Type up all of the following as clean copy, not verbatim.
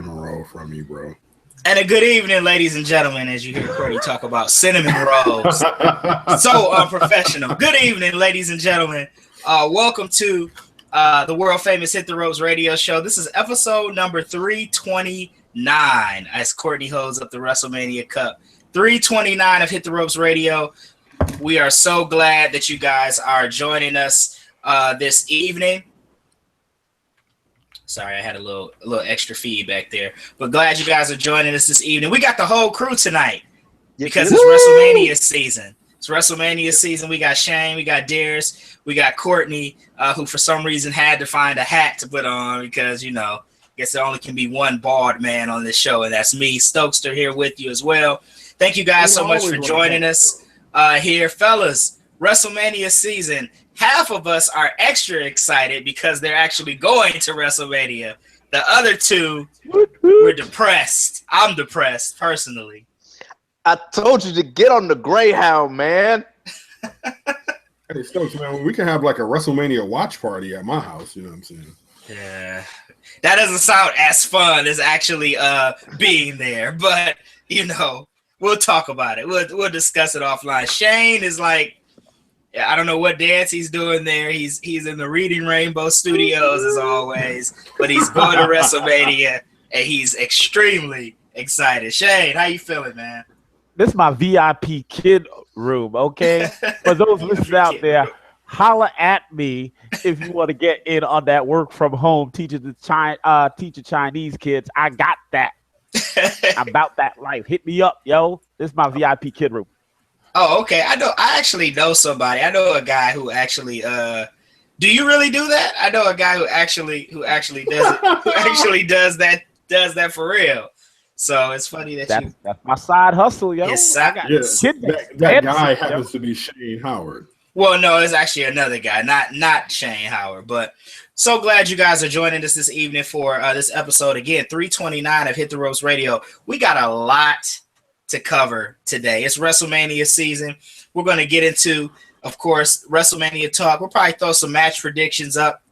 cinnamon roll from you, bro. And a good evening, ladies and gentlemen, as you hear Courtney talk about cinnamon rolls. So unprofessional. Good evening, ladies and gentlemen. Welcome to the world famous Hit the Ropes radio show. This is episode number 329 as Courtney holds up the WrestleMania Cup. 329 of Hit the Ropes radio. We are so glad that you guys are joining us this evening. Sorry, I had a little extra feedback there. But glad you guys are joining us this evening. We got the whole crew tonight because it's WrestleMania season. It's WrestleMania season. We got Shane, we got Darius, we got Courtney, who for some reason had to find a hat to put on because, you know, I guess there only can be one bald man on this show, and that's me, Stokester, here with you as well. Thank you guys so much for joining us here. Fellas, WrestleMania season. Half of us are extra excited because they're actually going to WrestleMania. The other two, we're depressed. I'm depressed, personally. I told you to get on the Greyhound, man. Hey, Stokes, man, we can have like a WrestleMania watch party at my house. You know what I'm saying? Yeah. That doesn't sound as fun as actually being there. But, you know, we'll talk about it. We'll discuss it offline. Shane is like, I don't know what dance he's doing there. He's in the Reading Rainbow Studios as always, but he's going to WrestleMania and he's extremely excited. Shane, how you feeling, man? This is my VIP kid room, okay? For those listening out there, holla at me if you want to get in on that work from home teaching Chinese kids. I got that. I'm about that life. Hit me up, yo. This is my VIP kid room. Oh, okay. I actually know somebody. I know a guy who actually do you really do that? I know a guy who actually does it, who actually does that for real. So it's funny that's my side hustle, yo. That guy happens to be Shane Howard. Well, no, it's actually another guy, not Shane Howard. But so glad you guys are joining us this evening for this episode again, 329 of Hit the Ropes Radio. We got a lot to cover today. It's WrestleMania season. We're going to get into, of course, WrestleMania talk. We'll probably throw some match predictions up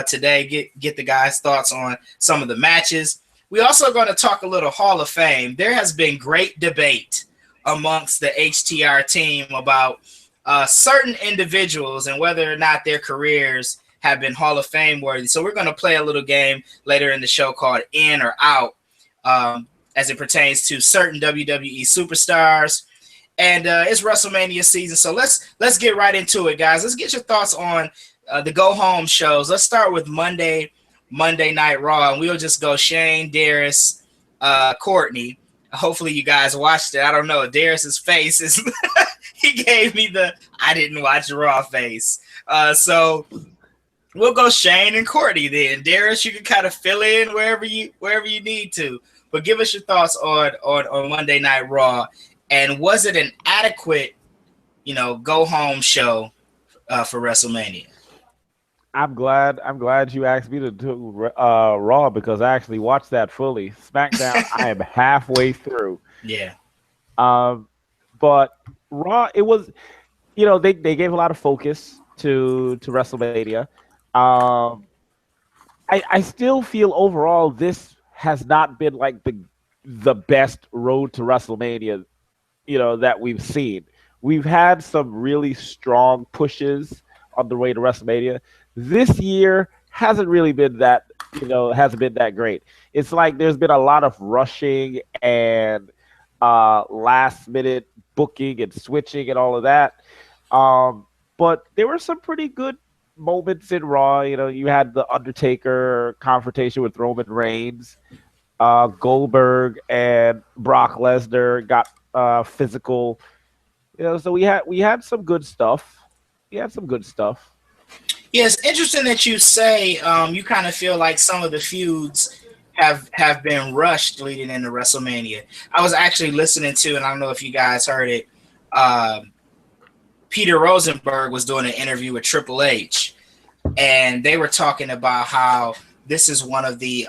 today, get the guys' thoughts on some of the matches. We also going to talk a little Hall of Fame. There has been great debate amongst the HTR team about certain individuals and whether or not their careers have been Hall of Fame worthy. So we're going to play a little game later in the show called In or Out, as it pertains to certain WWE superstars. And it's WrestleMania season, so let's get right into it, guys. Let's get your thoughts on the go-home shows. Let's start with Monday Night Raw, and we'll just go Shane, Darius, Courtney. Hopefully you guys watched it. I don't know. Darius's face is he gave me the I didn't watch Raw face. So we'll go Shane and Courtney then. Darius, you can kind of fill in wherever you need to. But give us your thoughts on Monday Night Raw, and was it an adequate, go home show for WrestleMania? I'm glad you asked me to do Raw because I actually watched that fully. SmackDown, I am halfway through. Yeah. But Raw, it was, they gave a lot of focus to WrestleMania. I still feel overall this has not been like the best road to WrestleMania, that we've seen. We've had some really strong pushes on the way to WrestleMania. This year hasn't really been that, hasn't been that great. It's like there's been a lot of rushing and last minute booking and switching and all of that. But there were some pretty good moments in Raw. You had the Undertaker confrontation with Roman Reigns. Goldberg and Brock Lesnar got physical. So we had some good stuff. Yeah, it's interesting that you say you kind of feel like some of the feuds have been rushed leading into WrestleMania. I was actually listening to, and I don't know if you guys heard it, Peter Rosenberg was doing an interview with Triple H, and they were talking about how this is one of the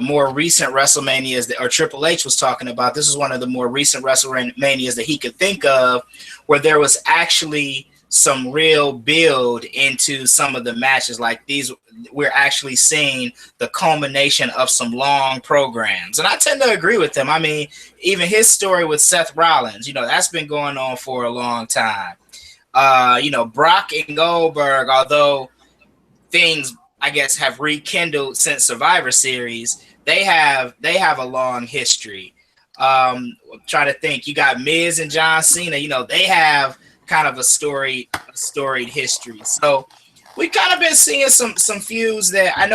more recent WrestleManias or Triple H was talking about. This is one of the more recent WrestleManias that he could think of where there was actually some real build into some of the matches. Like these, we're actually seeing the culmination of some long programs. And I tend to agree with him. I mean, even his story with Seth Rollins, that's been going on for a long time. Brock and Goldberg, although things, I guess, have rekindled since Survivor Series, they have a long history. I'm trying to think. You got Miz and John Cena. They have kind of a storied history. So we've kind of been seeing some feuds that I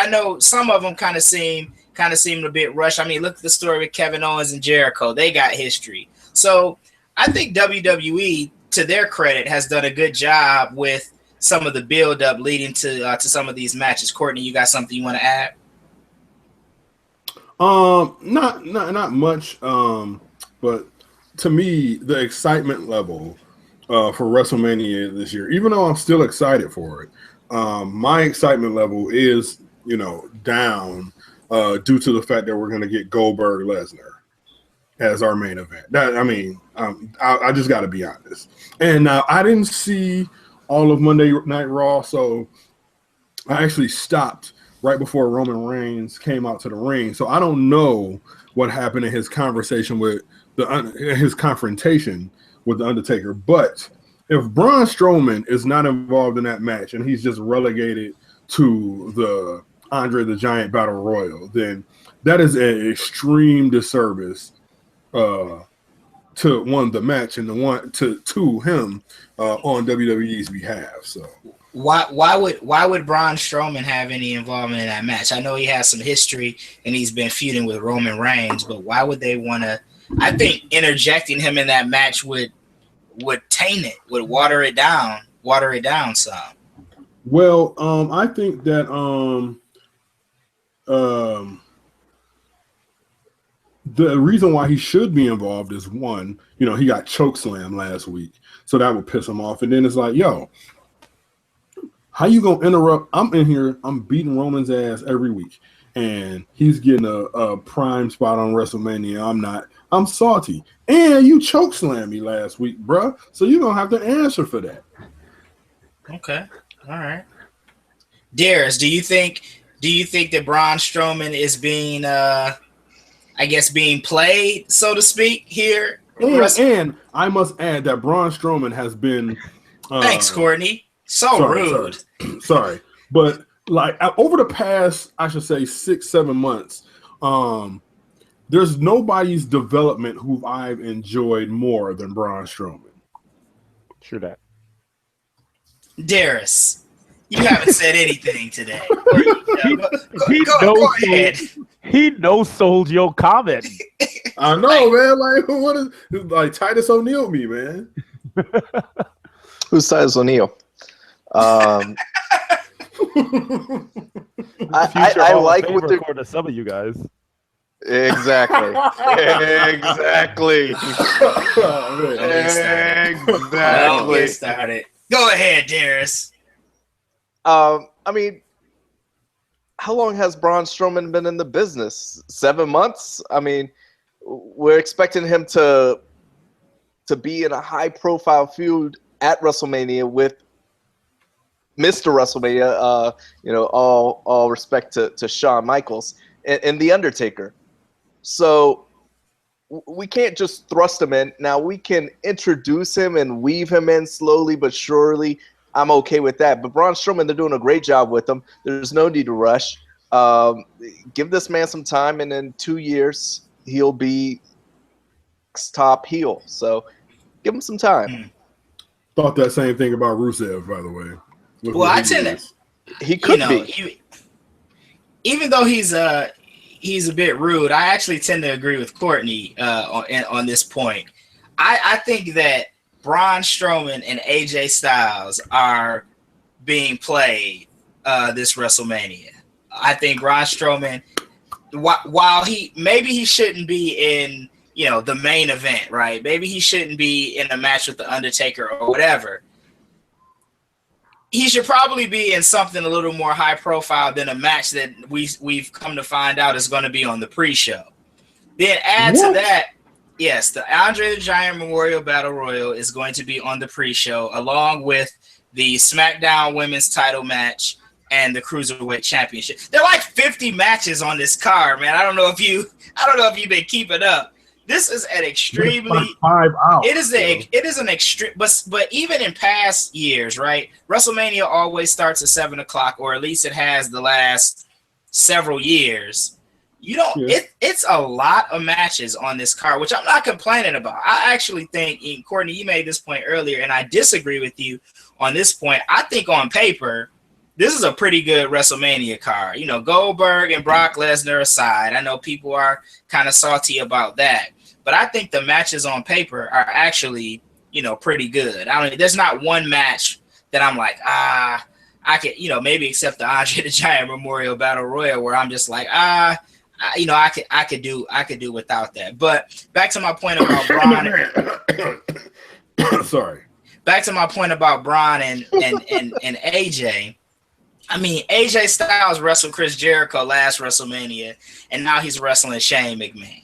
know some of them kind of seem a bit rushed. I mean, look at the story with Kevin Owens and Jericho. They got history. So I think WWE, to their credit, has done a good job with some of the build up leading to some of these matches. Courtney, you got something you want to add? Not much. But to me, the excitement level for WrestleMania this year, even though I'm still excited for it, my excitement level is, down due to the fact that we're going to get Goldberg Lesnar as our main event. I just got to be honest. And I didn't see all of Monday Night Raw, so I actually stopped right before Roman Reigns came out to the ring. So I don't know what happened in his conversation with his confrontation with The Undertaker. But if Braun Strowman is not involved in that match and he's just relegated to the Andre the Giant Battle Royal, then that is an extreme disservice to the match and to him on WWE's behalf. So why would Braun Strowman have any involvement in that match? I know he has some history and he's been feuding with Roman Reigns, but why would they want to? I think interjecting him in that match would taint it, would water it down some. Well, I think that the reason why he should be involved is, one, he got chokeslammed last week, so that would piss him off. And then it's like, yo, how you gonna interrupt? I'm in here, I'm beating Roman's ass every week, and he's getting a prime spot on WrestleMania. I'm not. I'm salty. And you chokeslammed me last week, bruh. So you're gonna have to answer for that. Okay. All right. Darius, do you think that Braun Strowman is being being played, so to speak, here? And I must add that Braun Strowman has been thanks, Courtney. Rude. Sorry. But like over the past, I should say 6-7 months, there's nobody's development who I've enjoyed more than Braun Strowman. Sure that. Darius, you haven't said anything today. He no-sold your comment. I know, man. Like, what is like Titus O'Neil me, man? Who's Titus O'Neil? I like what they're to some of you guys. Exactly. Exactly. Exactly. Started. Go ahead, Darius. I mean, how long has Braun Strowman been in the business? 7 months? I mean, we're expecting him to be in a high-profile feud at WrestleMania with Mr. WrestleMania. All respect to Shawn Michaels and The Undertaker. So we can't just thrust him in. Now we can introduce him and weave him in slowly but surely. I'm okay with that. But Braun Strowman, they're doing a great job with him. There's no need to rush. Give this man some time, and in 2 years he'll be top heel. So give him some time. Thought that same thing about Rusev, by the way. I tend to. He could be. Even though he's a bit rude, I actually tend to agree with Courtney on this point. I think that Braun Strowman and AJ Styles are being played this WrestleMania. I think Braun Strowman, while he shouldn't be in the main event, right? Maybe he shouldn't be in a match with The Undertaker or whatever. He should probably be in something a little more high profile than a match that we've come to find out is going to be on the pre-show. Then add to that, Yes, the Andre the Giant Memorial Battle Royal is going to be on the pre-show, along with the SmackDown Women's Title match and the Cruiserweight Championship. There are like 50 matches on this card, man. I don't know if you've been keeping up. This is an extremely like 5 hours. It is an extreme, but even in past years, right? WrestleMania always starts at 7:00, or at least it has the last several years. It's a lot of matches on this card, which I'm not complaining about. I actually think, Courtney, you made this point earlier, and I disagree with you on this point. I think on paper, this is a pretty good WrestleMania card. Goldberg and Brock Lesnar aside, I know people are kind of salty about that, but I think the matches on paper are actually, pretty good. There's not one match that I'm like, I could, maybe except the Andre the Giant Memorial Battle Royal, where I'm just like, I could do without that. But back to my point about Braun. Sorry. Back to my point about Braun and AJ. I mean, AJ Styles wrestled Chris Jericho last WrestleMania, and now he's wrestling Shane McMahon.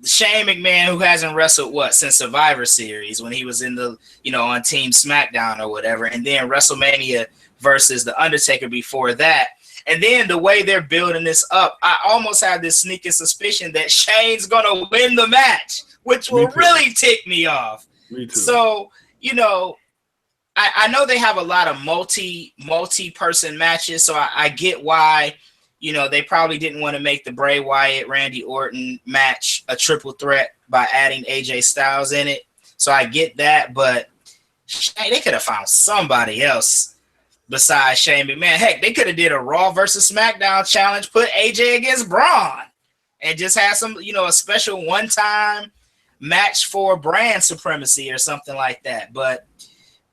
Shane McMahon, who hasn't wrestled since Survivor Series, when he was in the on Team SmackDown or whatever, and then WrestleMania versus The Undertaker before that. And then the way they're building this up, I almost have this sneaking suspicion that Shane's gonna win the match, which will really tick me off. Me too. So, I know they have a lot of multi-person matches, so I get why, they probably didn't want to make the Bray Wyatt, Randy Orton match a triple threat by adding AJ Styles in it. So I get that, but they could have found somebody else besides Shane McMahon. Heck, they could have did a Raw versus SmackDown challenge, put AJ against Braun, and just had some, a special one-time match for brand supremacy or something like that. But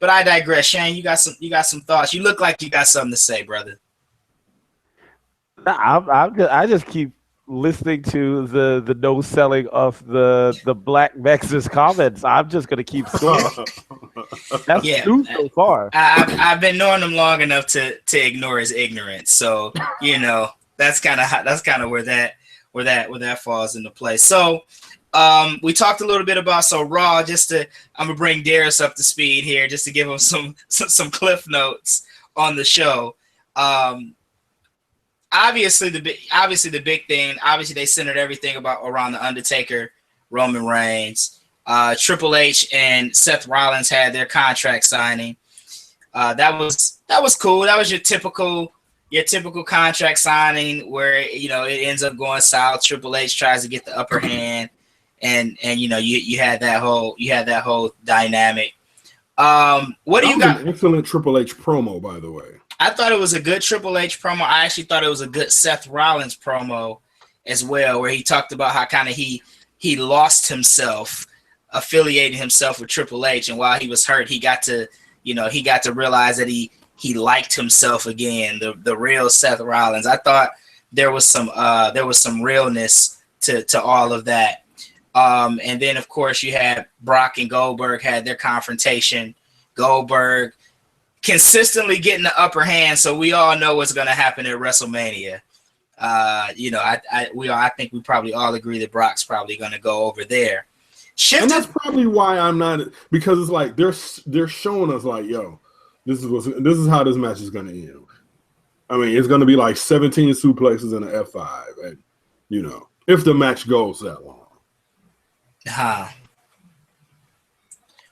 I digress. Shane, you got some thoughts. You look like you got something to say, brother. I just keep listening to the no selling of the Black Mex's comments. I'm just gonna keep going. That's true so far. I've been knowing him long enough to ignore his ignorance. So that's kind of where that falls into place. So we talked a little bit about Raw. I'm gonna bring Darius up to speed here, just to give him some cliff notes on the show. Obviously the big thing. Obviously, they centered everything around the Undertaker, Roman Reigns. Triple H and Seth Rollins had their contract signing. That was cool. That was your typical contract signing where it ends up going south. Triple H tries to get the upper hand, and you had that whole dynamic. What do you got? An excellent Triple H promo, by the way. I thought it was a good Triple H promo. I actually thought it was a good Seth Rollins promo as well, where he talked about how kind of he lost himself, affiliating himself with Triple H, and while he was hurt, he got to realize that he liked himself again, the real Seth Rollins. I thought there was some realness to all of that. And then of course you had Brock and Goldberg had their confrontation. Goldberg consistently getting the upper hand, so we all know what's going to happen at WrestleMania. I think we probably all agree that Brock's probably going to go over there. And that's probably why I'm not, because it's like they're showing us like, yo, this is how this match is going to end. I mean, it's going to be like 17 suplexes and an F5, and if the match goes that long.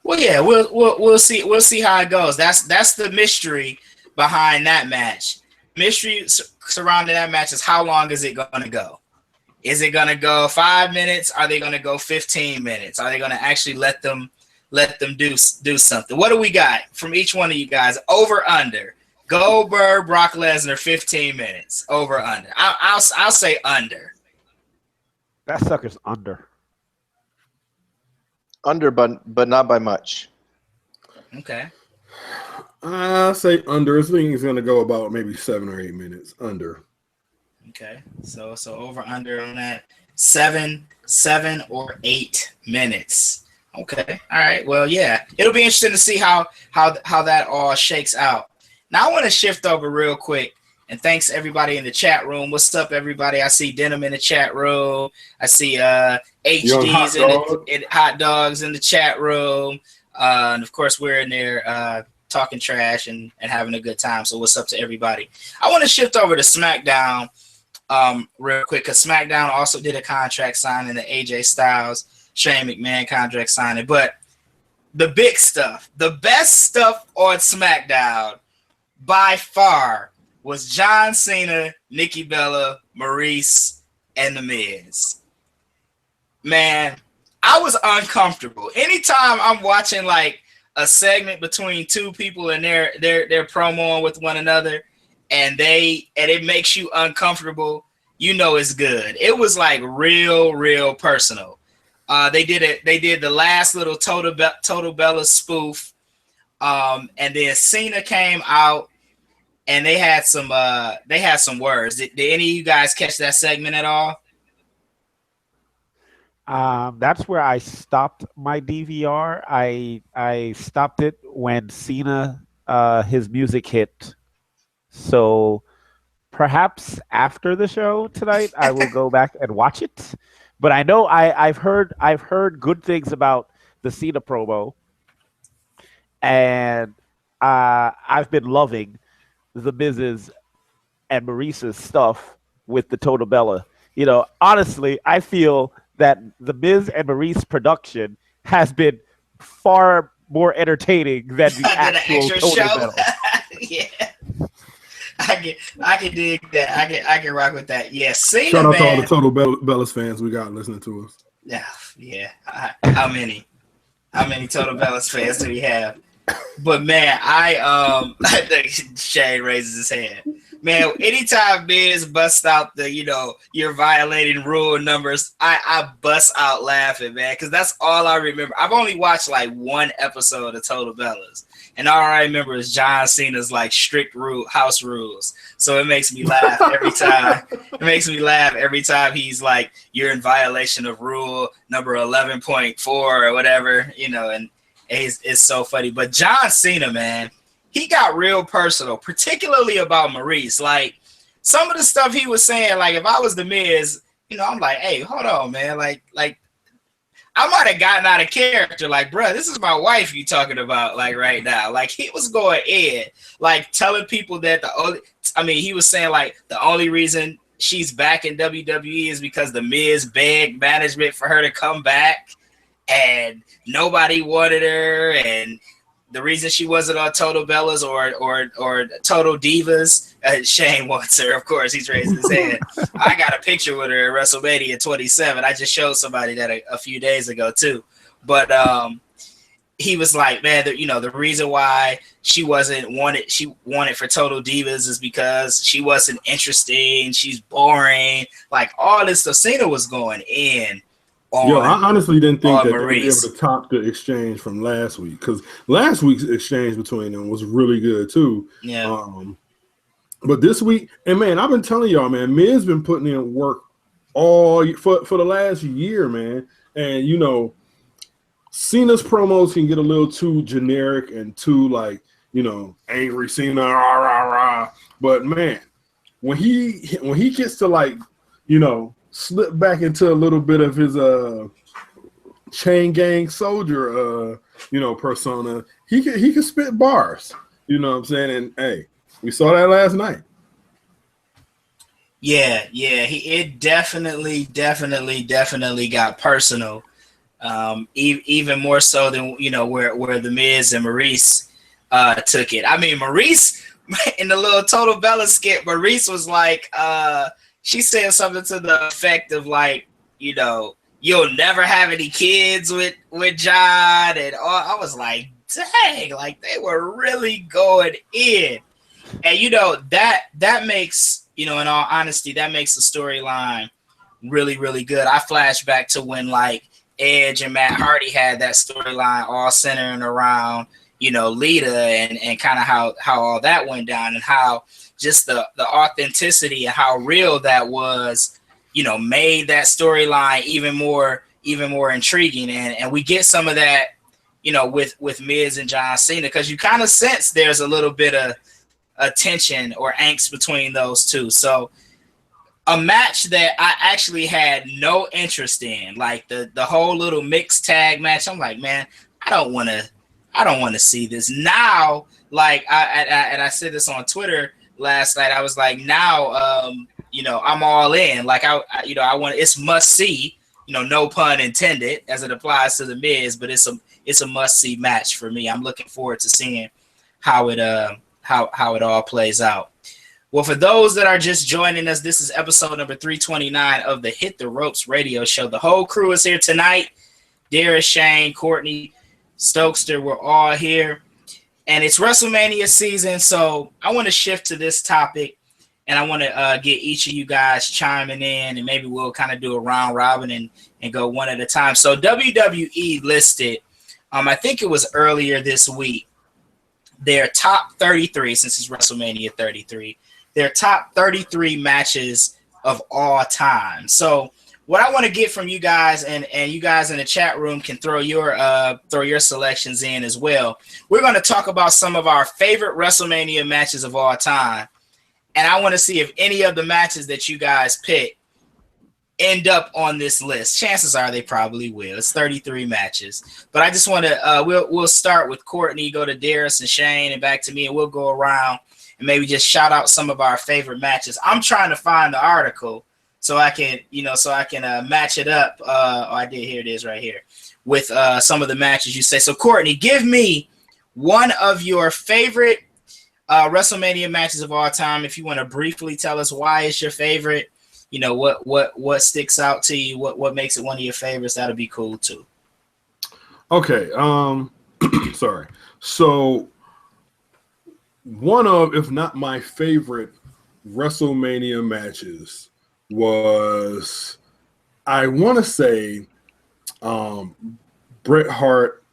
Well, yeah, we'll see. We'll see how it goes. That's the mystery behind that match. Mystery surrounding that match is how long is it going to go? Is it going to go 5 minutes? Are they going to go 15 minutes? Are they going to actually let them do something? What do we got from each one of you guys? Over under. Goldberg, Brock Lesnar, 15 minutes. Over under. I'll say under. That sucker's under. Under, but not by much. Okay. I say under. I think it's going to go about maybe 7 or 8 minutes. Under. Okay. So over under on that 7 or 8 minutes. Okay. All right. Well, yeah. It'll be interesting to see how that all shakes out. Now I want to shift over real quick And thanks everybody in the chat room. What's up, everybody? I see Denim in the chat room. I see HD's in Hot Dogs in the chat room. And of course, we're in there talking trash and having a good time. So what's up to everybody? I want to shift over to SmackDown real quick, because SmackDown also did a contract signing, the AJ Styles, Shane McMahon contract signing. But the big stuff, the best stuff on SmackDown by far was John Cena, Nikki Bella, Maurice, and The Miz. Man, I was uncomfortable. Anytime I'm watching like a segment between two people and they're promoing with one another and it makes you uncomfortable, you know it's good. It was like real personal. They did the last little Total Bella spoof. And then Cena came out and they had some words. Did any of you guys catch that segment at all? That's where I stopped my DVR. I stopped it when Cena his music hit. So perhaps after the show tonight, I will go back and watch it. But I know I've heard good things about the Cena promo, and I've been loving the Miz's and Maurice's stuff with the Total Bella. You know, honestly, I feel that the Miz and Maurice production has been far more entertaining than the actual Total Bella. Yeah, I can dig that. I can rock with that. Yeah, Cena, shout out man. to all the Total Bellas fans we got listening to us. Yeah. How many Total Bellas fans do we have? But man, I think Shane raises his hand. Man, anytime Miz busts out the, you're violating rule numbers, I bust out laughing, man, because that's all I remember. I've only watched like one episode of Total Bellas, and all I remember is John Cena's like strict house rules. So it makes me laugh every time. It makes me laugh every time he's like, you're in violation of rule number 11.4 or whatever, and it's so funny. But John Cena, man, he got real personal, particularly about Maurice. Like, some of the stuff he was saying, like, if I was the Miz, I'm like, hey, hold on, man. Like I might have gotten out of character. Like, bro, this is my wife you talking about, like, right now. Like, he was going in, like, telling people that he was saying, like, the only reason she's back in WWE is because the Miz begged management for her to come back, and nobody wanted her, and the reason she wasn't on Total Bellas or Total Divas, Shane wants her, of course. He's raising his hand. I got a picture with her at WrestleMania 27. I just showed somebody that a few days ago too. But he was like, man, the reason why she wanted for Total Divas is because she wasn't interesting. She's boring. Like, all this stuff. Cena was going in. I honestly didn't think that Maurice. they would be able to top the exchange from last week, because last week's exchange between them was really good too. Yeah. But this week, and man, I've been telling y'all, man, Miz been putting in work all for the last year, man. And Cena's promos can get a little too generic and too angry Cena, rah rah rah. But man, when he gets to slip back into a little bit of his chain gang soldier persona, he can spit bars. You know what I'm saying? And hey, we saw that last night. Yeah, it definitely got personal. Even more so than where the Miz and Maurice took it. I mean, Maurice in the little Total Bella skit, Maurice was like, she said something to the effect of like, you'll never have any kids with John, and I was like, dang, like they were really going in, and that makes in all honesty, that makes the storyline really, really good. I flash back to when like Edge and Matt Hardy had that storyline all centering around Lita and kind of how all that went down, and how just the authenticity and how real that was, made that storyline even more intriguing. And we get some of that, with Miz and John Cena, because you kind of sense there's a little bit of tension or angst between those two. So a match that I actually had no interest in, like the whole little mixed tag match. I'm like, man, I don't want to see this now. Like I said this on Twitter last night. I was like, now, I'm all in. Like I want, it's must see. No pun intended, as it applies to the Miz, but it's a must see match for me. I'm looking forward to seeing how it all plays out. Well, for those that are just joining us, this is episode number 329 of the Hit the Ropes radio show. The whole crew is here tonight. Darius, Shane, Courtney, Stokester, we're all here. And it's WrestleMania season, so I want to shift to this topic, and I want to get each of you guys chiming in, and maybe we'll kind of do a round robin and go one at a time. So WWE listed, I think it was earlier this week, their top 33, since it's WrestleMania 33, their top 33 matches of all time. So what I want to get from you guys, and you guys in the chat room can throw your selections in as well. We're going to talk about some of our favorite WrestleMania matches of all time. And I want to see if any of the matches that you guys pick end up on this list. Chances are they probably will. It's 33 matches. But I just want to we'll start with Courtney, go to Darius and Shane, and back to me, and we'll go around and maybe just shout out some of our favorite matches. I'm trying to find the article so I can match it up. Here it is right here with some of the matches you say. So Courtney, give me one of your favorite WrestleMania matches of all time. If you want to briefly tell us why it's your favorite, what sticks out to you, what makes it one of your favorites, that'll be cool too. Okay. Sorry. So one of, if not my favorite WrestleMania matches was, I want to say, Bret Hart.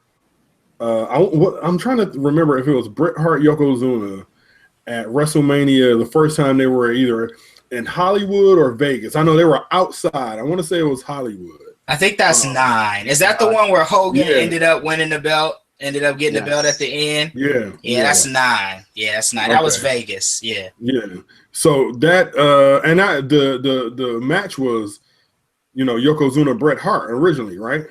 I'm trying to remember if it was Bret Hart, Yokozuna at WrestleMania, the first time they were either in Hollywood or Vegas. I know they were outside. I want to say it was Hollywood. I think that's 9. Is that the one where Hogan ended up winning the belt? Ended up getting the belt at the end? Yeah, that's 9. Yeah, that's 9. Okay. That was Vegas. Yeah. So that the match was, Yokozuna Bret Hart originally, right?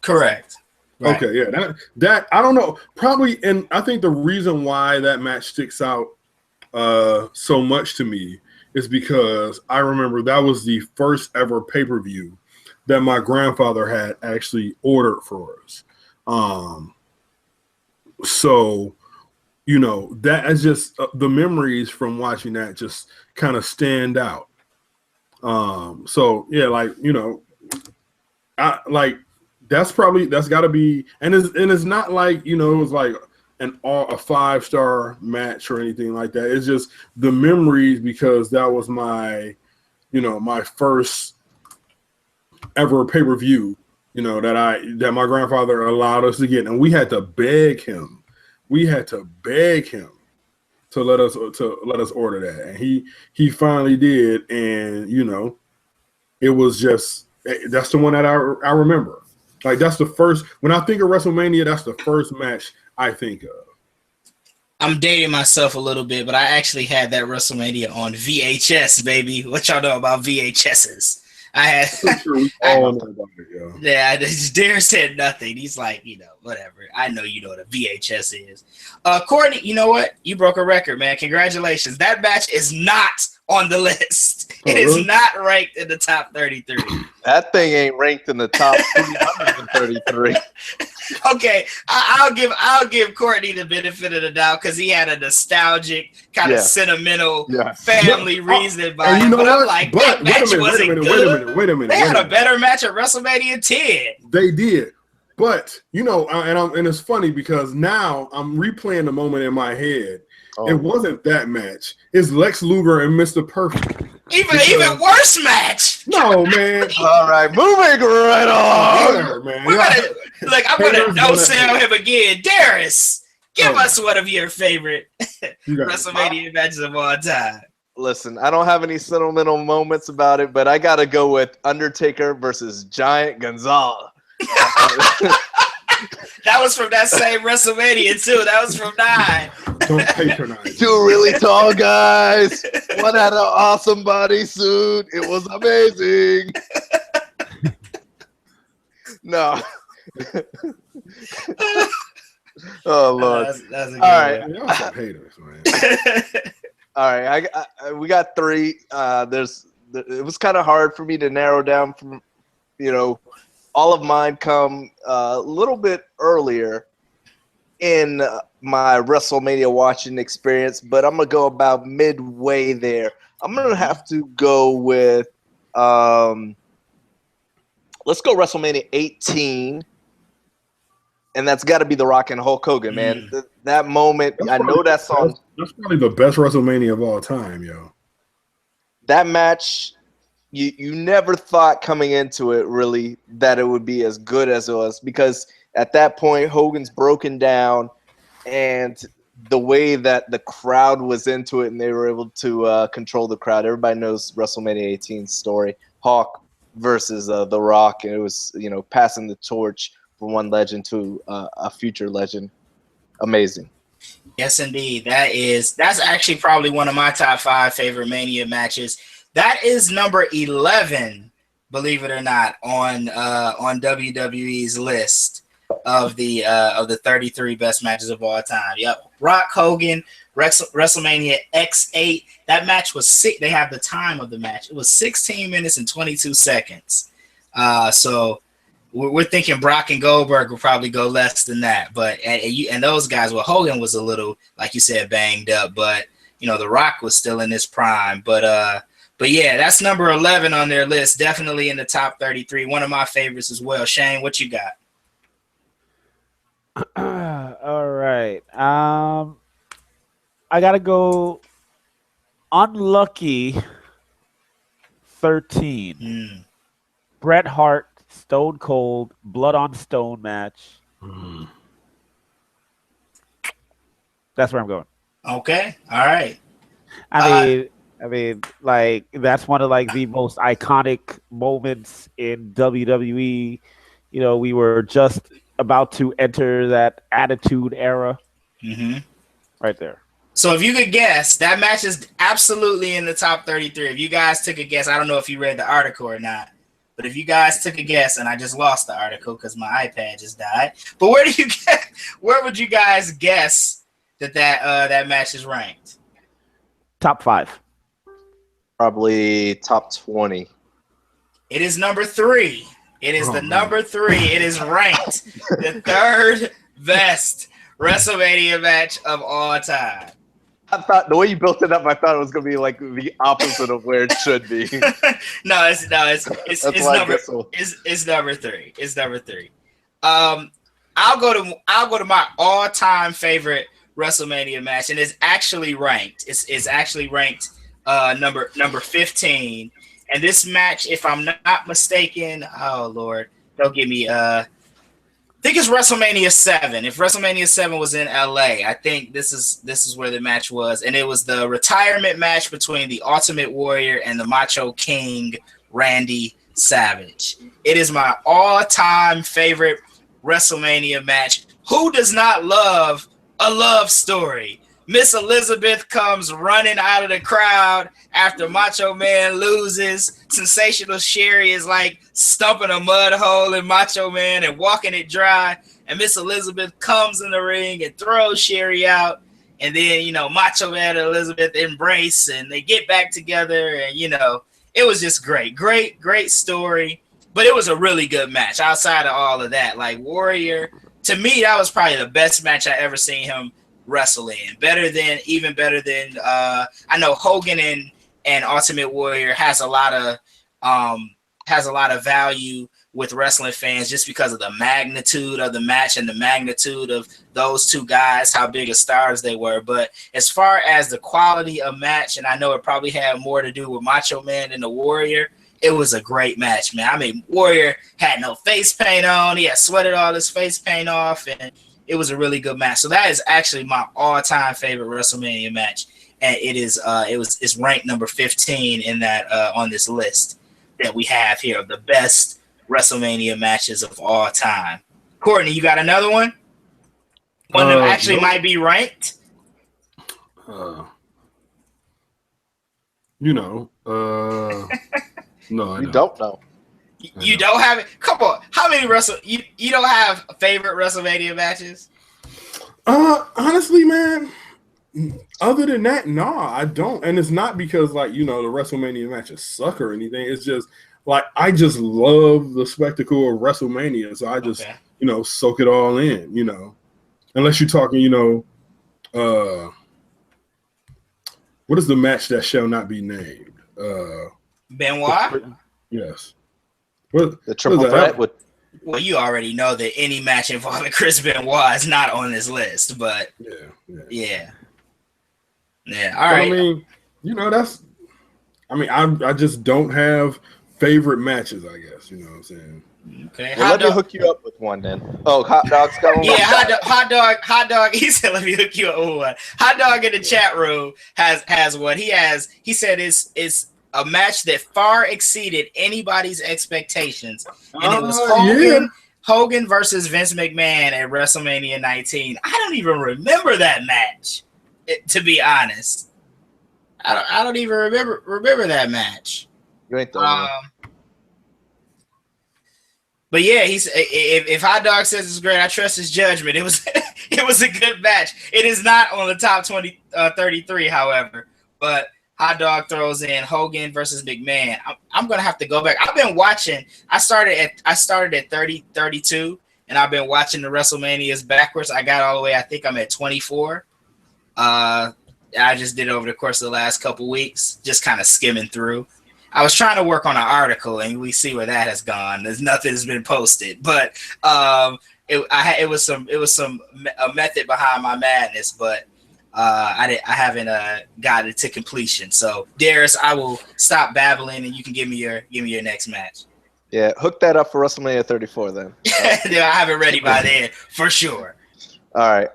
Correct. Right. Okay, yeah. That I don't know. Probably, and I think the reason why that match sticks out so much to me is because I remember that was the first ever pay-per-view that my grandfather had actually ordered for us. So, that is just the memories from watching that just kind of stand out. So yeah, that's got to be, and it's not like, it was like a 5-star match or anything like that. It's just the memories, because that was my, my first ever pay-per-view, that my grandfather allowed us to get, and we had to beg him. To let us order that, and he finally did, and it was just, that's the one that I remember. Like, that's the first, when I think of WrestleMania, that's the first match I think of. I'm dating myself a little bit, but I actually had that WrestleMania on VHS, baby. What y'all know about VHSs? I had. I'm sure we all know about it, yo. Yeah, Darius said nothing. He's like, whatever. I know you know what a VHS is. Courtney, you know what? You broke a record, man. Congratulations. That match is not on the list. It is not ranked in the top 33. That thing ain't ranked in the top 333. Okay, I'll give Courtney the benefit of the doubt because he had a nostalgic, kind of sentimental family reason behind it. But I'm like, that match wasn't good. Wait a minute. They had a better match at WrestleMania 10. They did. But, and it's funny because now I'm replaying the moment in my head. Oh. It wasn't that match. It's Lex Luger and Mr. Perfect. Even worse match. No, man. All right, moving right on. Man. I'm gonna no sell him again. Darius, give us one of your favorite WrestleMania matches of all time. Listen, I don't have any sentimental moments about it, but I gotta go with Undertaker versus Giant Gonzalez. That was from that same WrestleMania too. That was from 9. Don't patronize. Two really tall guys. One had an awesome bodysuit. It was amazing. No. Oh Lord. That's a good All right. one. Y'all some haters, man. All right. We got three. It was kind of hard for me to narrow down from, all of mine come a little bit earlier in my WrestleMania watching experience, but I'm gonna go about midway there. I'm gonna have to go with let's go WrestleMania 18, and that's got to be The Rock and Hulk Hogan, man. That moment, I know that's on. That's probably the best WrestleMania of all time, yo. That match, you never thought coming into it really that it would be as good as it was, because at that point Hogan's broken down, and the way that the crowd was into it and they were able to control the crowd. Everybody knows WrestleMania 18's story, Hawk versus The Rock, and it was passing the torch from one legend to a future legend. Amazing. Yes, indeed. That's actually probably one of my top 5 favorite Mania matches. That is number 11, believe it or not, on WWE's list of the 33 best matches of all time. Yep, Rock Hogan, WrestleMania X8. That match was sick. They have the time of the match. It was 16 minutes and 22 seconds. So we're thinking Brock and Goldberg will probably go less than that. But and those guys, well, Hogan was a little, like you said, banged up, but The Rock was still in his prime. But yeah, that's number 11 on their list. Definitely in the top 33. One of my favorites as well. Shane, what you got? All right. I gotta go unlucky 13. Bret Hart, Stone Cold, Blood on Stone match. That's where I'm going. Okay. All right. I mean, like, that's one of the most iconic moments in WWE. We were just about to enter that Attitude Era. Right there. So if you could guess, that match is absolutely in the top 33. If you guys took a guess, I don't know if you read the article or not, but if you guys took a guess, and I just lost the article because my iPad just died. But where would you guys guess that match is ranked? Top 5. Probably top 20. It is number 3. It is number 3. It is ranked the 3rd best WrestleMania match of all time. I thought the way you built it up, I thought it was gonna be like the opposite of where it should be. No, it's number 3. It's number 3. I'll go to my all-time favorite WrestleMania match, and it's actually ranked. It's actually ranked number 15. And this match, if I'm not mistaken, oh Lord, don't give me I think it's WrestleMania 7. If WrestleMania 7 was in LA, I think this is where the match was, and it was the retirement match between the Ultimate Warrior and the Macho King Randy Savage. It is my all-time favorite WrestleMania match. Who does not love a love story? Miss Elizabeth comes running out of the crowd after Macho Man loses. Sensational Sherry is like stumping a mud hole in Macho Man and walking it dry. And Miss Elizabeth comes in the ring and throws Sherry out. And then, Macho Man and Elizabeth embrace and they get back together. And, it was just great. Great story. But it was a really good match outside of all of that. Like Warrior, to me, that was probably the best match I ever seen him wrestle in. Even better than I know Hogan and Ultimate Warrior has a lot of value with wrestling fans just because of the magnitude of the match and the magnitude of those two guys, how big of stars they were. But as far as the quality of match, and I know it probably had more to do with Macho Man than the Warrior, it was a great match, man. I mean, Warrior had no face paint on. He had sweated all his face paint off, and it was a really good match. So that is actually my all-time favorite WrestleMania match, and it's ranked number 15 in that on this list that we have here of the best WrestleMania matches of all time. Courtney, you got another one? One that actually might be ranked? You know, no, I You don't know. You don't have it? Come on. How many you don't have favorite WrestleMania matches? Honestly, man, other than that, nah, I don't. And it's not because like, you know, the WrestleMania matches suck or anything. It's just like I just love the spectacle of WrestleMania. So I just, you know, soak it all in, you know. Unless you're talking, you know, what is the match that shall not be named? Benoit? Yes. The triple threat with. Well, you already know that any match involving Chris Benoit is not on this list, but yeah. All right. I mean, you know, I just don't have favorite matches, I guess. You know what I'm saying? Okay. Well, let me hook you up with one then. Oh, Hot Dog's got one. Yeah, hot dog. He said, "Let me hook you up with one." Hot Dog in the chat room has one. He said it's a match that far exceeded anybody's expectations, and it was Hogan versus Vince McMahon at WrestleMania 19. I don't even remember that match, to be honest. I don't even remember that match. You ain't the only one. But yeah, if Hot Dog says it's great, I trust his judgment. It was it was a good match. It is not on the top 33, however, but Hot Dog throws in Hogan versus McMahon. I'm gonna have to go back. I've been watching. I started at 32, and I've been watching the WrestleManias backwards. I got all the way. I think I'm at 24. I just did it over the course of the last couple weeks, just kind of skimming through. I was trying to work on an article, and we see where that has gone. There's nothing has been posted, but it was a method behind my madness, but I haven't got it to completion. So, Darius, I will stop babbling, and you can give me your next match. Yeah, hook that up for WrestleMania 34 then. Yeah, I have it ready by then for sure. All right.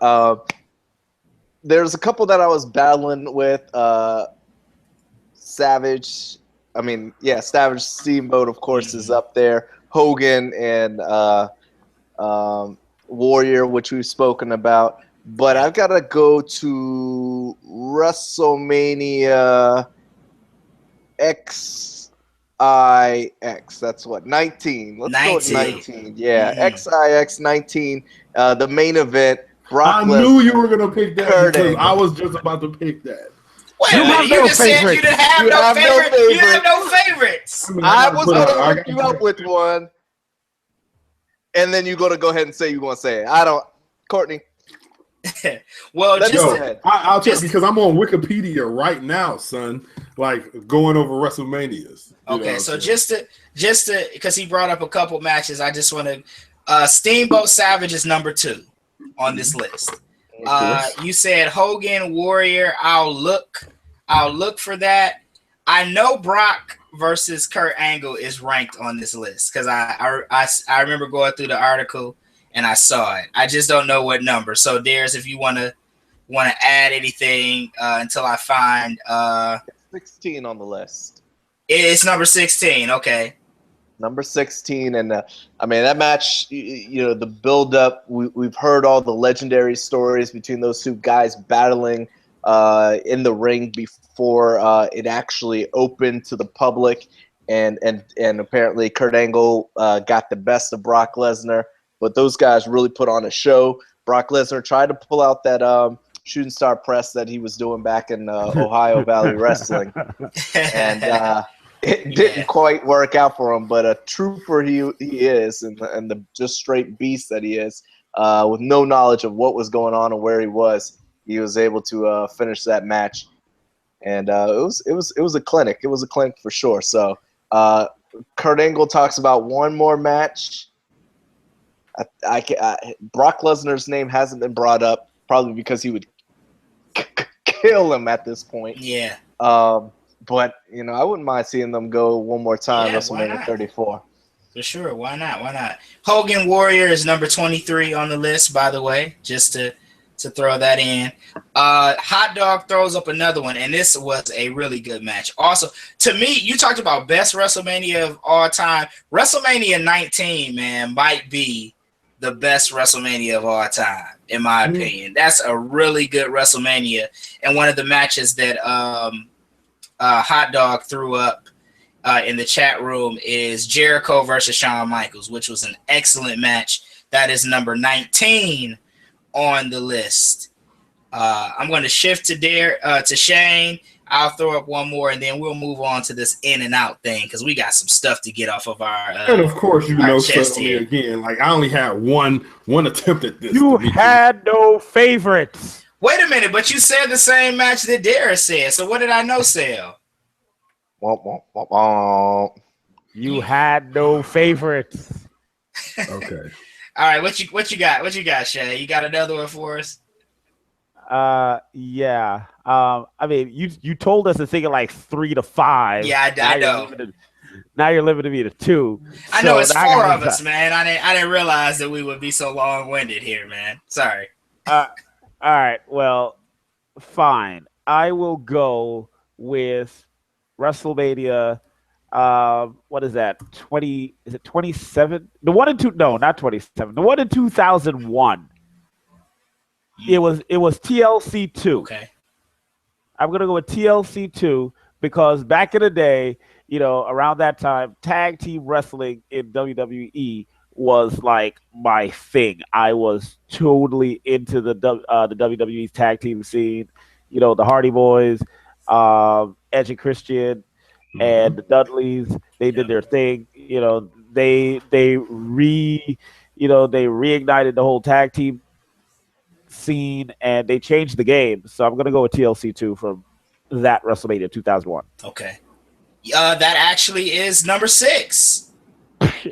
There's a couple that I was battling with. Savage. Savage Steamboat, of course, is up there. Hogan and Warrior, which we've spoken about. But I've got to go to WrestleMania XIX. That's what? 19. Let's go with 19. Yeah, XIX 19. The main event. Brock Lesnar. I knew you were going to pick that because I was just about to pick that. Wait a minute, you just said you didn't have no favorites. You have no favorites. I was going to hook you up with one, and then you're going to go ahead and say you want to say it. I don't. Courtney. Well, I'll check because I'm on Wikipedia right now, son. Like going over WrestleManias. Okay, so just to because he brought up a couple matches, I just want to. Steamboat Savage is number 2 on this list. You said Hogan, Warrior. I'll look for that. I know Brock versus Kurt Angle is ranked on this list because I remember going through the article and I saw it. I just don't know what number. So Darius, if you want to add anything until I find 16 on the list. It's number 16. Okay. Number 16, and that match, the build-up. We've heard all the legendary stories between those two guys battling in the ring before it actually opened to the public, and apparently Kurt Angle got the best of Brock Lesnar, but those guys really put on a show. Brock Lesnar tried to pull out that shooting star press that he was doing back in Ohio Valley Wrestling, and it didn't quite work out for him, but a trooper he is, and the just straight beast that he is, with no knowledge of what was going on and where he was able to finish that match, and it was a clinic. It was a clinic for sure. So Kurt Angle talks about one more match. Brock Lesnar's name hasn't been brought up, probably because he would kill him at this point. Yeah. But I wouldn't mind seeing them go one more time. WrestleMania 34. For sure. Why not? Hogan Warrior is number 23 on the list, by the way, just to throw that in. Hot Dog throws up another one, and this was a really good match. Also, to me, you talked about best WrestleMania of all time. WrestleMania 19, man, might be the best WrestleMania of all time. in my opinion. That's a really good WrestleMania, and one of the matches that Hot Dog threw up in the chat room is Jericho versus Shawn Michaels, which was an excellent match. That is number 19 on the list. I'm going to shift to Shane. I'll throw up one more, and then we'll move on to this in and out thing because we got some stuff to get off of our. And of course, chest me again. Like I only had one attempt at this. You had no favorites. Wait a minute, but you said the same match that Dara said. So what did I know, Sal? You had no favorites. Okay. All right, what you got? What you got, Shay? You got another one for us? Yeah. I mean, you told us to think of like 3 to 5. Yeah, I know. Now you're limiting me to 2. I know it's 4 of us, man. I didn't realize that we would be so long-winded here, man. Sorry. All right. Well, fine. I will go with WrestleMania. What is that? 20? Is it 27? The one in 2? No, not 27. The one in 2001. It was TLC 2. Okay. I'm gonna go with TLC 2 because back in the day, around that time, tag team wrestling in WWE was like my thing. I was totally into the WWE's tag team scene. The Hardy Boys, Edge and Christian, and the Dudleys. They did their thing. They reignited the whole tag team scene, and they changed the game. So I'm gonna go with TLC 2 from that WrestleMania 2001. Okay. That actually is number 6.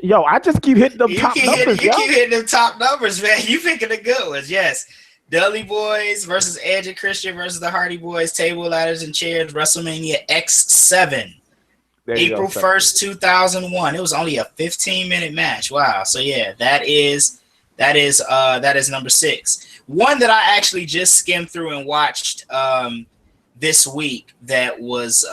Yo, I just keep hitting them top numbers. You keep hitting them top numbers, man. You picking the good ones. Yes. Dudley Boys versus Edge and Christian versus the Hardy Boys, table, ladders, and chairs, WrestleMania X7. April 1st, 2001. It was only a 15-minute match. Wow. So yeah, that is number 6. One that I actually just skimmed through and watched this week that was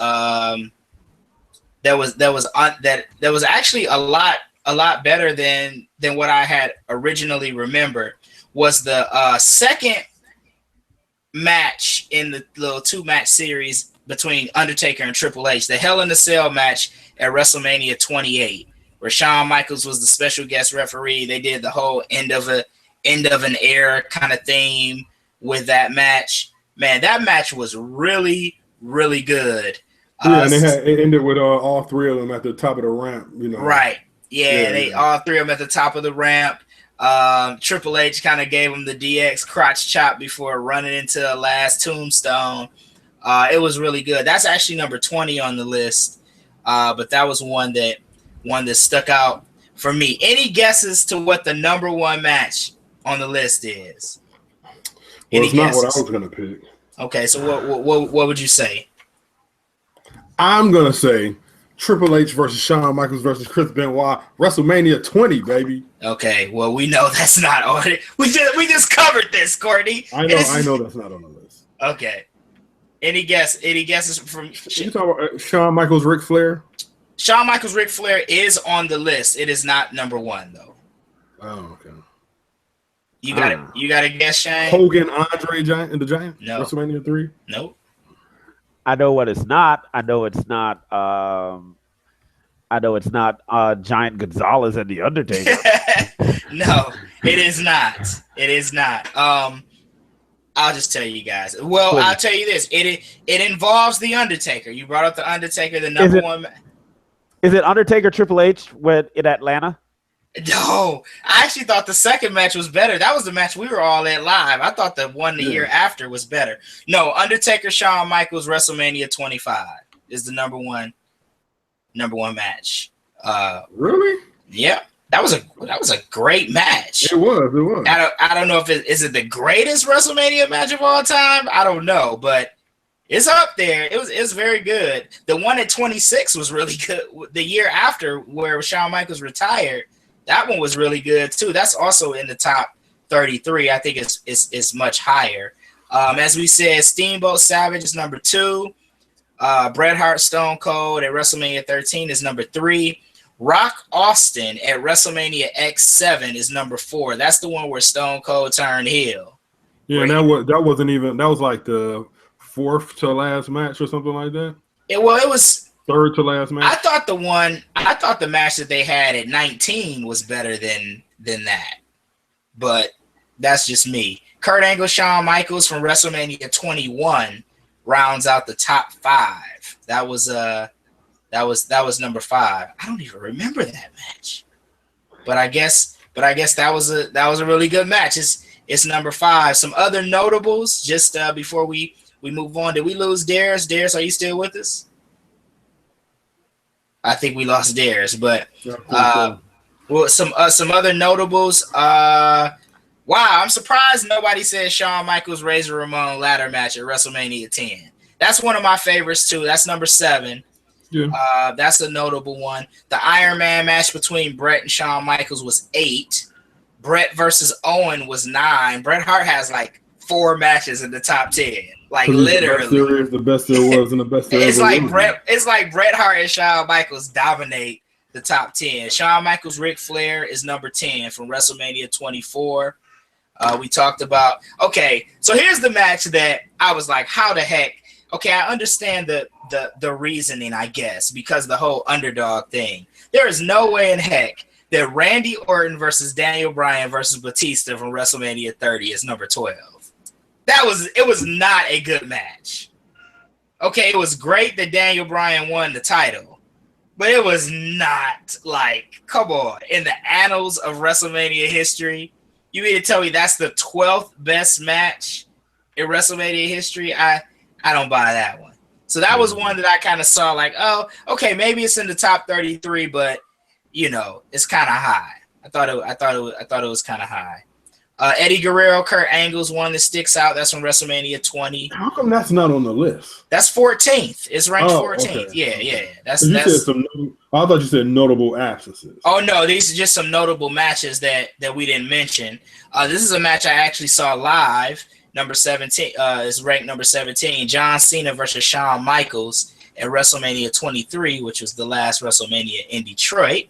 actually a lot better than what I had originally remembered was the second match in the little 2-match series between Undertaker and Triple H, the Hell in a Cell match at WrestleMania 28, where Shawn Michaels was the special guest referee. They did the whole end of an era kind of theme with that match. Man, that match was really, really good. Yeah, and it ended with all 3 of them at the top of the ramp. Right. Yeah, all 3 of them at the top of the ramp. Triple H kind of gave him the DX crotch chop before running into a last tombstone. It was really good. That's actually number 20 on the list. But that was one that stuck out for me. Any guesses to what the number 1 match on the list is? Well, it's not what I was going to pick. Okay, so what would you say? I'm going to say Triple H versus Shawn Michaels versus Chris Benoit, WrestleMania 20, baby. Okay, well, we know that's not on it. We just covered this, Courtney. I know that's not on the list. Okay. Any guesses from you talking about Shawn Michaels, Ric Flair? Shawn Michaels, Ric Flair is on the list. It is not number 1 though. Oh, okay. You got to guess, Shane? Hogan, Andre Giant, the Giant? No. WrestleMania 3? Nope. I know what it's not. I know it's not Giant Gonzalez and the Undertaker. No, it is not. It is not. I'll just tell you guys. Well, please. I'll tell you this. It involves the Undertaker. You brought up the Undertaker, the number 1. Is it Undertaker Triple H in Atlanta? No, I actually thought the second match was better. That was the match we were all at live. I thought the one the year after was better. No, Undertaker, Shawn Michaels, WrestleMania 25 is the number one match. Really? Yeah, that was a great match. It was. I don't know if is it the greatest WrestleMania match of all time. I don't know, but it's up there. It's very good. The one at 26 was really good. The year after, where Shawn Michaels retired. That one was really good too. That's also in the top 33. I think it's much higher. As we said, Steamboat Savage is number 2. Bret Hart Stone Cold at WrestleMania 13 is number 3. Rock Austin at WrestleMania X7 is number 4. That's the one where Stone Cold turned heel. Yeah, and that wasn't even, that was like the fourth to last match or something like that. It was third to last match. I thought the match that they had at 19 was better than that, but that's just me. Kurt Angle, Shawn Michaels from WrestleMania 21 rounds out the top 5. That was number 5. I don't even remember that match, but I guess that was a really good match. It's number 5. Some other notables just before we move on. Did we lose Darius? Darius, are you still with us? I think we lost Darius, but well, some other notables. Wow, I'm surprised nobody said Shawn Michaels Razor Ramon ladder match at WrestleMania 10. That's one of my favorites too. That's number 7. Yeah. That's a notable one. The Iron Man match between Bret and Shawn Michaels was 8. Bret versus Owen was 9. Bret Hart has like 4 matches in the top 10. Like literally, the best there was and the best there it's ever like was. It's like Bret Hart and Shawn Michaels dominate the top 10. Shawn Michaels Ric Flair is number 10 from WrestleMania 24. We talked about. Okay, so here's the match that I was like, how the heck? Okay, I understand the reasoning, I guess, because the whole underdog thing. There is no way in heck that Randy Orton versus Daniel Bryan versus Batista from WrestleMania 30 is number 12. It was not a good match. Okay, it was great that Daniel Bryan won the title, but it was not like, come on, in the annals of WrestleMania history, you mean to tell me that's the 12th best match in WrestleMania history? I don't buy that one. So that was one that I kind of saw like, oh, okay, maybe it's in the top 33, but you know, it's kind of high. I thought it was kind of high. Eddie Guerrero, Kurt Angle's one that sticks out. That's from WrestleMania 20. How come that's not on the list? That's 14th. It's ranked 14th. Okay. Yeah. I thought you said notable absences. Oh no, these are just some notable matches that we didn't mention. This is a match I actually saw live. Number 17 is ranked number 17. John Cena versus Shawn Michaels at WrestleMania 23, which was the last WrestleMania in Detroit.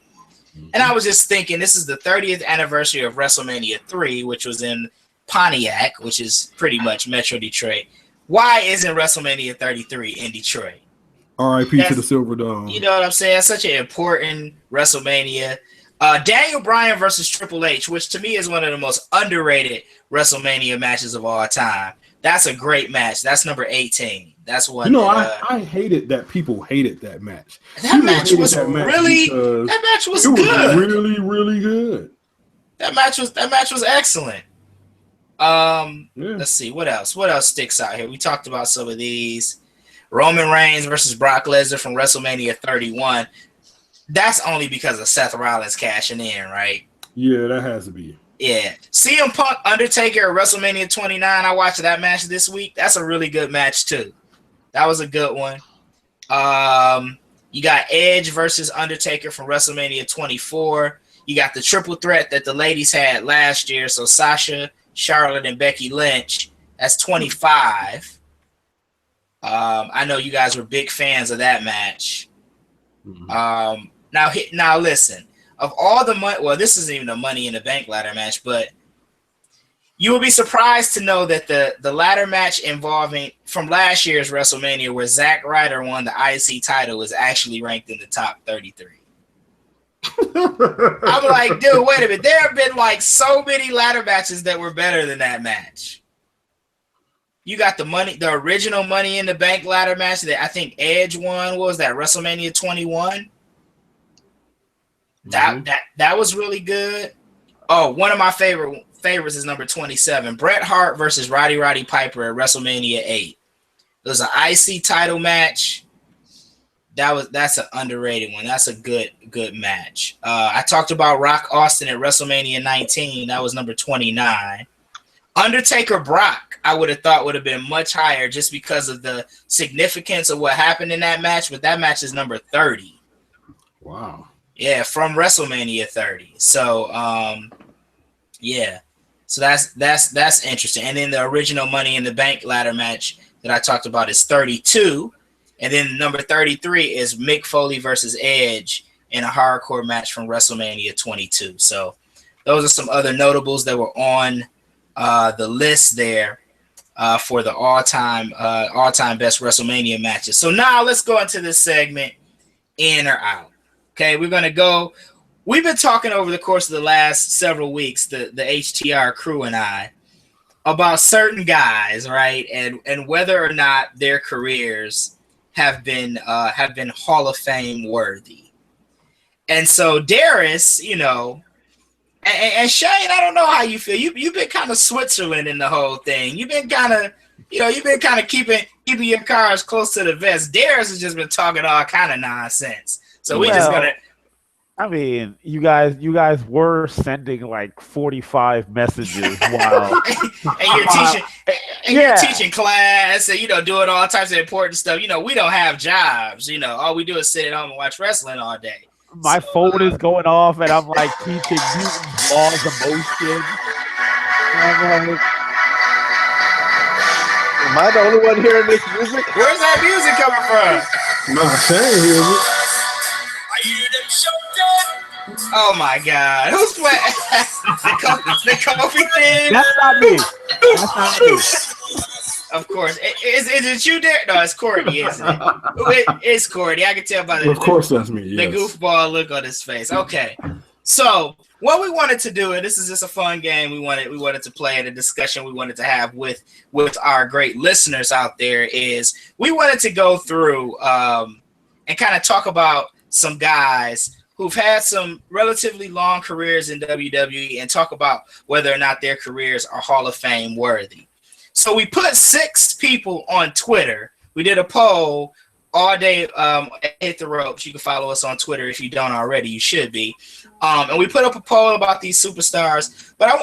And I was just thinking, this is the 30th anniversary of WrestleMania 3, which was in Pontiac, which is pretty much Metro Detroit. Why isn't WrestleMania 33 in Detroit? R.I.P. to the Silver Dome. You know what I'm saying? Such an important WrestleMania. Daniel Bryan versus Triple H, which to me is one of the most underrated WrestleMania matches of all time. That's a great match. That's number 18. That's one. You know, I hated that people hated that match. That match was good. Really, really good. That match was excellent. Let's see what else. What else sticks out here? We talked about some of these. Roman Reigns versus Brock Lesnar from WrestleMania 31. That's only because of Seth Rollins cashing in, right? Yeah, that has to be. Yeah. CM Punk Undertaker at WrestleMania 29. I watched that match this week. That's a really good match too. That was a good one. You got Edge versus Undertaker from WrestleMania 24. You got the triple threat that the ladies had last year. So Sasha, Charlotte, and Becky Lynch. That's 25. I know you guys were big fans of that match. Mm-hmm. Now listen. Of all the money, well, this isn't even a Money in the Bank ladder match, but you will be surprised to know that the ladder match involving from last year's WrestleMania, where Zack Ryder won the IC title, is actually ranked in the top 33. I'm like, dude, wait a minute. There have been like so many ladder matches that were better than that match. You got the original Money in the Bank ladder match that I think Edge won. What was that? WrestleMania 21. That was really good. Oh, one of my favorites is number 27. Bret Hart versus Roddy Piper at WrestleMania 8. It was an IC title match. That's an underrated one. That's a good match. I talked about Rock Austin at WrestleMania 19. That was number 29. Undertaker Brock, I would have thought would have been much higher just because of the significance of what happened in that match, but that match is number 30. Wow. Yeah, from WrestleMania 30. So, yeah. So that's interesting. And then the original Money in the Bank ladder match that I talked about is 32. And then number 33 is Mick Foley versus Edge in a hardcore match from WrestleMania 22. So those are some other notables that were on the list there for the all-time best WrestleMania matches. So now let's go into this segment, in or out. Okay, we're gonna go. We've been talking over the course of the last several weeks, the HTR crew and I, about certain guys, right, and whether or not their careers have been Hall of Fame worthy. And so Darius, you know, and Shane, I don't know how you feel. You've been kind of Switzerland in the whole thing. You've been kind of, keeping your cards close to the vest. Darius has just been talking all kind of nonsense. So we just gonna. I mean, you guys were sending like 45 messages while you're teaching class and doing all types of important stuff. You know, we don't have jobs. You know, all we do is sit at home and watch wrestling all day. My phone is going off and I'm like teaching Newton's laws of motion. I'm like, am I the only one hearing this music? Where's that music coming from? No, Shane hears it. Oh my God! Who's playing the Kofi thing? That's not me. That's not me. Of course, is it you there? No, it's Courtney, isn't it? It's Courtney. I can tell by Of course, that's me. Yes. The goofball look on his face. Okay, so what we wanted to do, and this is just a fun game we wanted to play, and a discussion we wanted to have with our great listeners out there, is we wanted to go through and kind of talk about some guys who've had some relatively long careers in WWE and talk about whether or not their careers are Hall of Fame worthy. So we put 6 people on Twitter. We did a poll all day at Hit the Ropes. You can follow us on Twitter if you don't already. You should be. And we put up a poll about these superstars. But I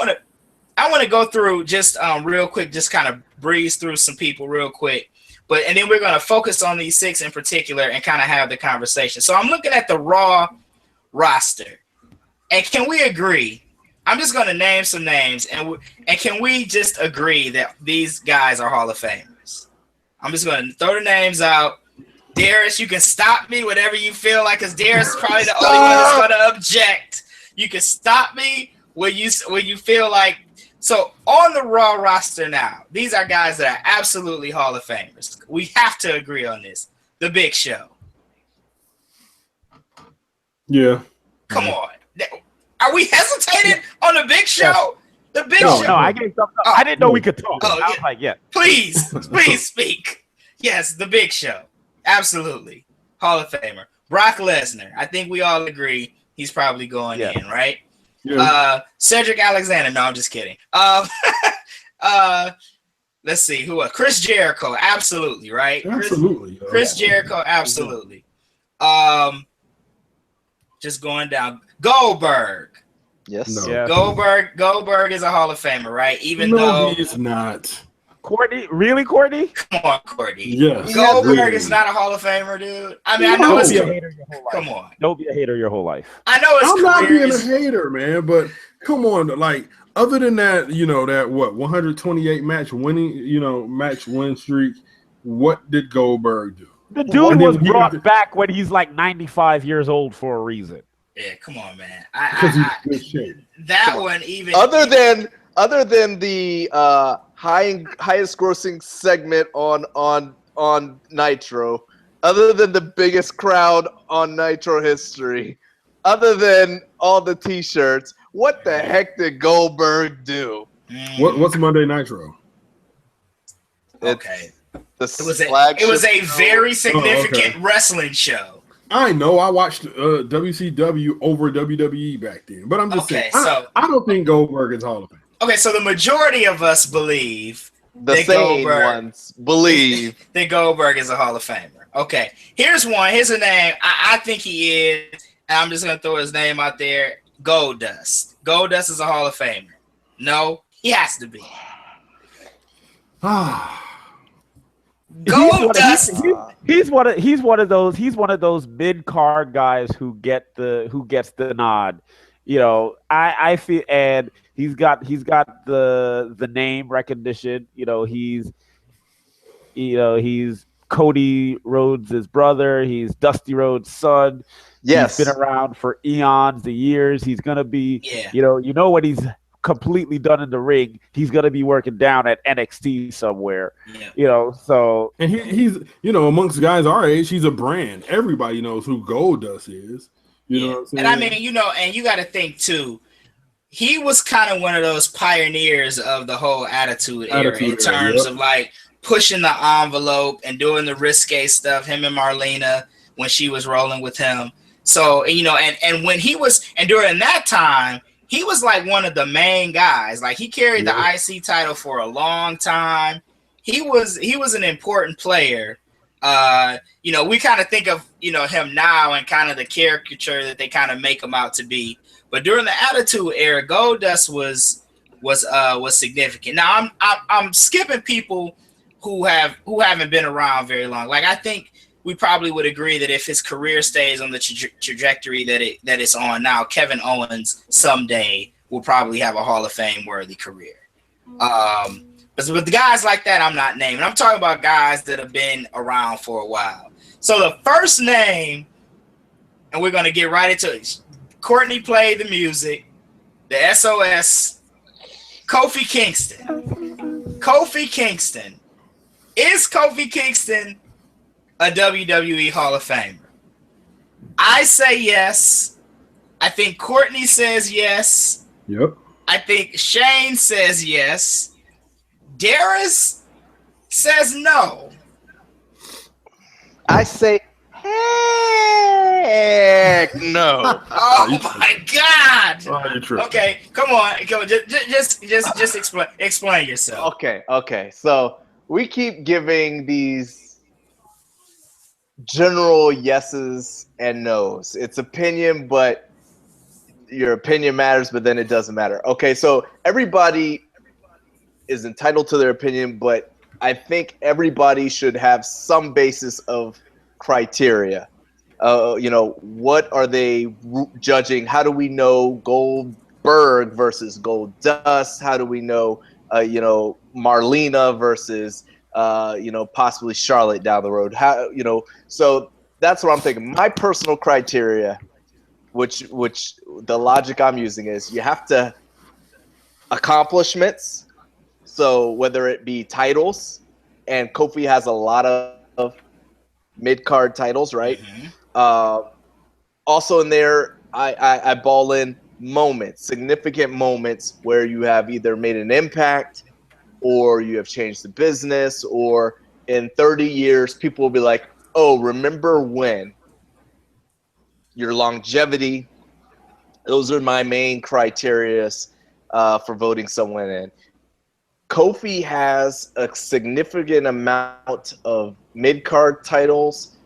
want to go through just real quick, just kind of breeze through some people real quick. And then we're going to focus on these 6 in particular and kind of have the conversation. So I'm looking at the Raw roster, and can we agree? I'm just going to name some names, and can we just agree that these guys are Hall of Famers? I'm just going to throw the names out. Darius, you can stop me whatever you feel like, because Darius is probably the only one that's going to object. You can stop me when you feel like. So on the Raw roster now, these are guys that are absolutely Hall of Famers. We have to agree on this. The Big Show. Yeah. Come on. Are we hesitating on the Big Show? The Big Show. No, I didn't know we could talk. I was like, yeah. Please speak. Yes, the Big Show. Absolutely. Hall of Famer. Brock Lesnar. I think we all agree he's probably going in, right? Yeah. Cedric Alexander. No, I'm just kidding. Let's see. Who else? Chris Jericho. Absolutely, right? Absolutely. Chris Jericho. Absolutely. Just going down. Goldberg. Yes. No. Yeah. Goldberg is a Hall of Famer, right? Even though he's not. Courtney? Really, Courtney? Come on, Courtney. Yes. Goldberg is not a Hall of Famer, dude. I mean, I know it's be a hater your whole life. Come on. Don't be a hater your whole life. I know it's I'm not being a hater, man, but come on, like other than that, that 128 match win streak, what did Goldberg do? The dude was brought back when he's like 95 years old for a reason. Yeah, come on, man. Because he's in good shape. That one even other than the highest grossing segment on Nitro, other than the biggest crowd on Nitro history, other than all the T-shirts, what the heck did Goldberg do? What's Monday Nitro? Okay. It was a very significant wrestling show. I know. I watched WCW over WWE back then, but I'm just saying. So I don't think Goldberg is Hall of Fame. Okay, so the majority of us believe ones believe that Goldberg is a Hall of Famer. Okay, here's one. Here's a name. I think he is, and I'm just gonna throw his name out there. Goldust. Goldust is a Hall of Famer. No, he has to be. Goldust. He's one of those mid-card guys who gets the nod. I feel, and he's got the name recognition. He's Cody Rhodes' brother. He's Dusty Rhodes' son. Yes. He's been around for eons of years. He's gonna be, what he's completely done in the ring, he's going to be working down at NXT somewhere. Yeah. So and he's amongst guys our age, he's a brand. Everybody knows who Goldust is. You know what I'm saying? And I mean, and you got to think too. He was kind of one of those pioneers of the whole Attitude Era in terms of like pushing the envelope and doing the risque stuff. Him and Marlena when she was rolling with him. So and when he was, and during that time, he was like one of the main guys. Like he carried the IC title for a long time. He was an important player. We kind of think of him now and kind of the caricature that they kind of make him out to be. But during the Attitude Era, Goldust was significant. Now I'm skipping people who haven't been around very long. Like I think we probably would agree that if his career stays on the trajectory that it's on now, Kevin Owens someday will probably have a Hall of Fame worthy career. But the guys like that, I'm not naming. I'm talking about guys that have been around for a while. So the first name, and we're going to get right into it. Courtney played the music, the SOS, Kofi Kingston. Kofi Kingston. Is Kofi Kingston a WWE Hall of Famer? I say yes. I think Courtney says yes. Yep. I think Shane says yes. Darius says no. I say heck no. Oh my God. Oh, you're true. Okay, come on. Just explain yourself. Okay. So we keep giving these general yeses and nos. It's opinion, but your opinion matters, but then it doesn't matter. Okay, so everybody is entitled to their opinion, but I think everybody should have some basis of criteria. What are they judging? How do we know Goldberg versus Goldust? How do we know, Marlena versus, possibly Charlotte down the road? So that's what I'm thinking. My personal criteria, which the logic I'm using is you have to accomplishments. So whether it be titles, and Kofi has a lot of mid-card titles, right? Mm-hmm. Also in there, I ball in moments, significant moments where you have either made an impact or you have changed the business, or in 30 years, people will be like, oh, remember when? Your longevity. Those are my main criteria for voting someone in. Kofi has a significant amount of mid-card titles,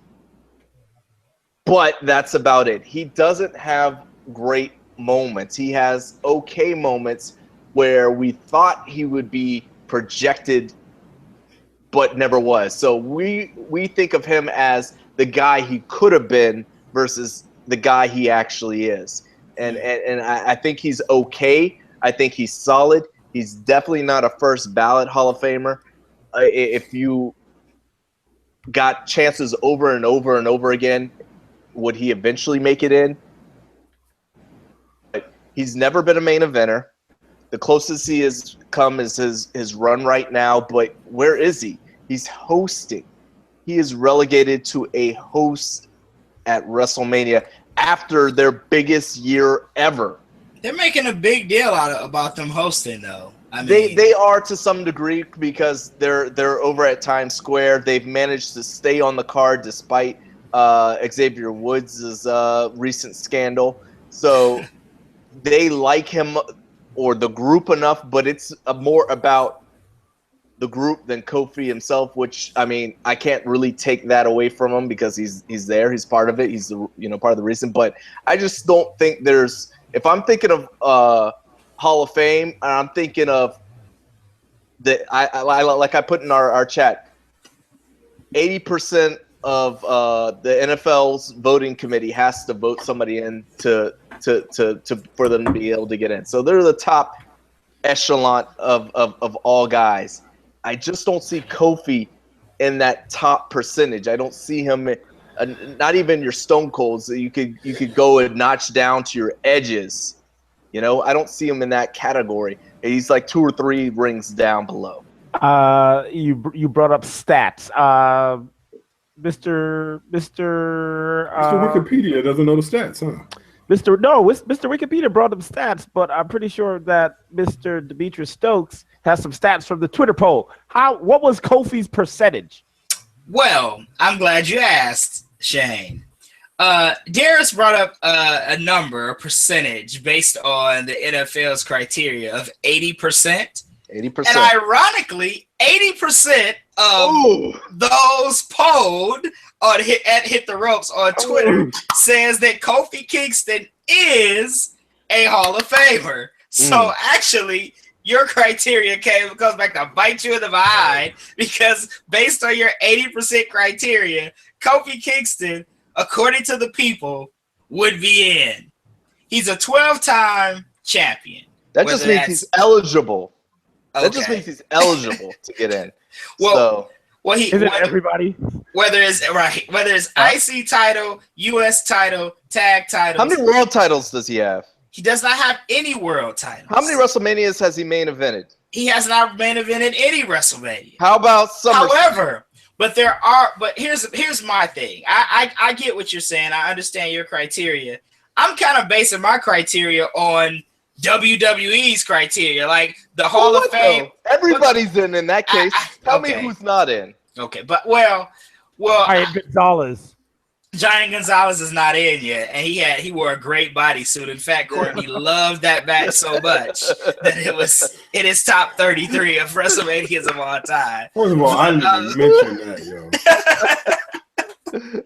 but that's about it. He doesn't have great moments. He has okay moments where we thought he would be projected, but never was. So we think of him as the guy he could have been versus the guy he actually is. And I think he's okay. I think he's solid. He's definitely not a first ballot Hall of Famer. If you got chances over and over and over again, would he eventually make it in? But he's never been a main eventer. The closest he has come is his run right now, but where is he? He's hosting. He is relegated to a host at WrestleMania after their biggest year ever. They're making a big deal about them hosting, though. I mean, they are to some degree because they're over at Times Square. They've managed to stay on the card despite Xavier Woods' recent scandal. So they like him or the group enough, but it's more about the group than Kofi himself, which, I mean, I can't really take that away from him because he's there. He's part of it. He's part of the reason. But I just don't think there's – if I'm thinking of Hall of Fame, and I'm thinking of I like I put in our chat, 80% of the NFL's voting committee has to vote somebody in to for them to be able to get in. So they're the top echelon of all guys. I just don't see Kofi in that top percentage. I don't see him, not even your Stone Colds. You could go and notch down to your Edges You know, I don't see him in that category. He's like 2 or 3 rings down below. You brought up stats. Mr. Wikipedia doesn't know the stats, huh? Mr. Wikipedia brought up stats, but I'm pretty sure that Mr. Demetrius Stokes has some stats from the Twitter poll. What was Kofi's percentage? Well, I'm glad you asked, Shane. Darius brought up a percentage based on the NFL's criteria of 80%. 80%. And ironically, 80% of those polled at Hit the Ropes on Twitter says that Kofi Kingston is a Hall of Famer. So actually, your criteria goes back to bite you in the behind, because based on your 80% criteria, Kofi Kingston, according to the people, would be in. He's a 12-time champion. That just means he's eligible. That just means he's eligible to get in. Everybody? Whether it's IC title, US title, tag titles. How many world titles does he have? He does not have any world titles. How many WrestleManias has he main evented? He has not main evented any WrestleMania. How about However, but here's my thing. I get what you're saying. I understand your criteria. I'm kind of basing my criteria on WWE's criteria, like the Hall of Fame. Everybody's in that case. Tell me who's not in. Okay, but well, Giant Gonzalez is not in yet, and he wore a great bodysuit. In fact, Courtney loved that back so much that it was in his top 33 of WrestleManias of all time. First of all, I didn't even mention that,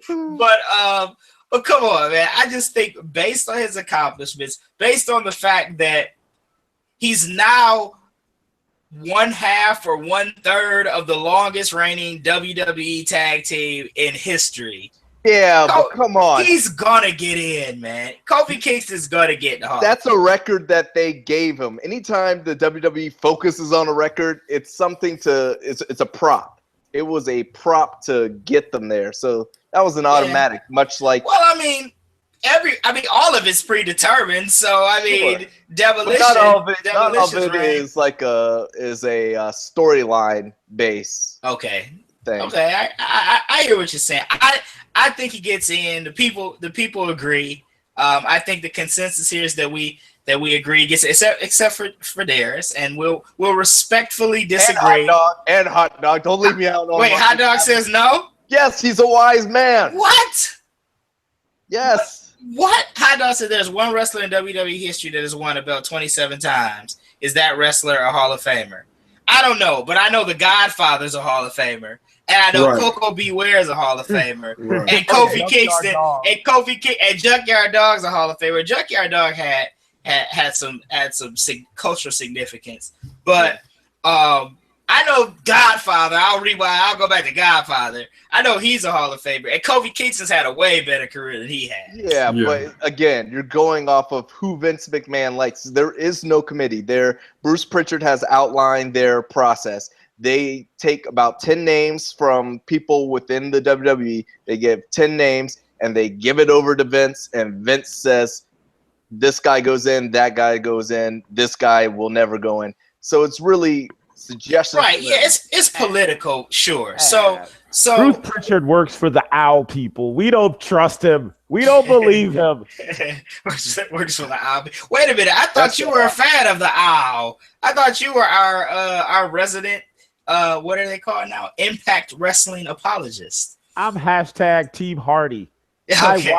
yo. But come on, man. I just think based on his accomplishments, based on the fact that he's now 1/2 or 1/3 of the longest reigning WWE tag team in history. Yeah, but come on. He's gonna get in, man. Kofi Kingston's gonna get in the Hall. That's a record that they gave him. Anytime the WWE focuses on a record, it's a prop. It was a prop to get them there. So that was an automatic, much like. Well, I mean, all of it's predetermined. So I mean, Demolition. But not all of it is like a storyline base. Okay. Thing. Okay, I hear what you're saying. I think he gets in. The people agree. I think the consensus here is that we agree, except for Darius, and we'll respectfully disagree. And hot dog. Don't leave me out. Wait, hot dog says no? Yes, he's a wise man. What? Yes. What? Hot dog said there's one wrestler in WWE history that has won a belt 27 times. Is that wrestler a Hall of Famer? I don't know, but I know the Godfather's a Hall of Famer. And I know Coco Beware is a Hall of Famer. Right. And Kofi Kingston and Junkyard Dog's a Hall of Famer. Junkyard Dog had some cultural significance. But I know Godfather. I'll go back to Godfather. I know he's a Hall of Famer. And Kofi Kingston's had a way better career than he had. Yeah, but again, you're going off of who Vince McMahon likes. There is no committee. Bruce Pritchard has outlined their process. They take about 10 names from people within the WWE. They give 10 names, and they give it over to Vince, and Vince says, this guy goes in, that guy goes in, this guy will never go in. So it's really suggestions. Right, yeah, it's political, sure. So Bruce Pritchard works for the OWL people. We don't trust him. We don't believe him. Works for the OWL. Wait a minute, I thought you were a fan of the OWL. I thought you were our resident what are they called now? Impact Wrestling apologist. I'm #Team Hardy. Okay.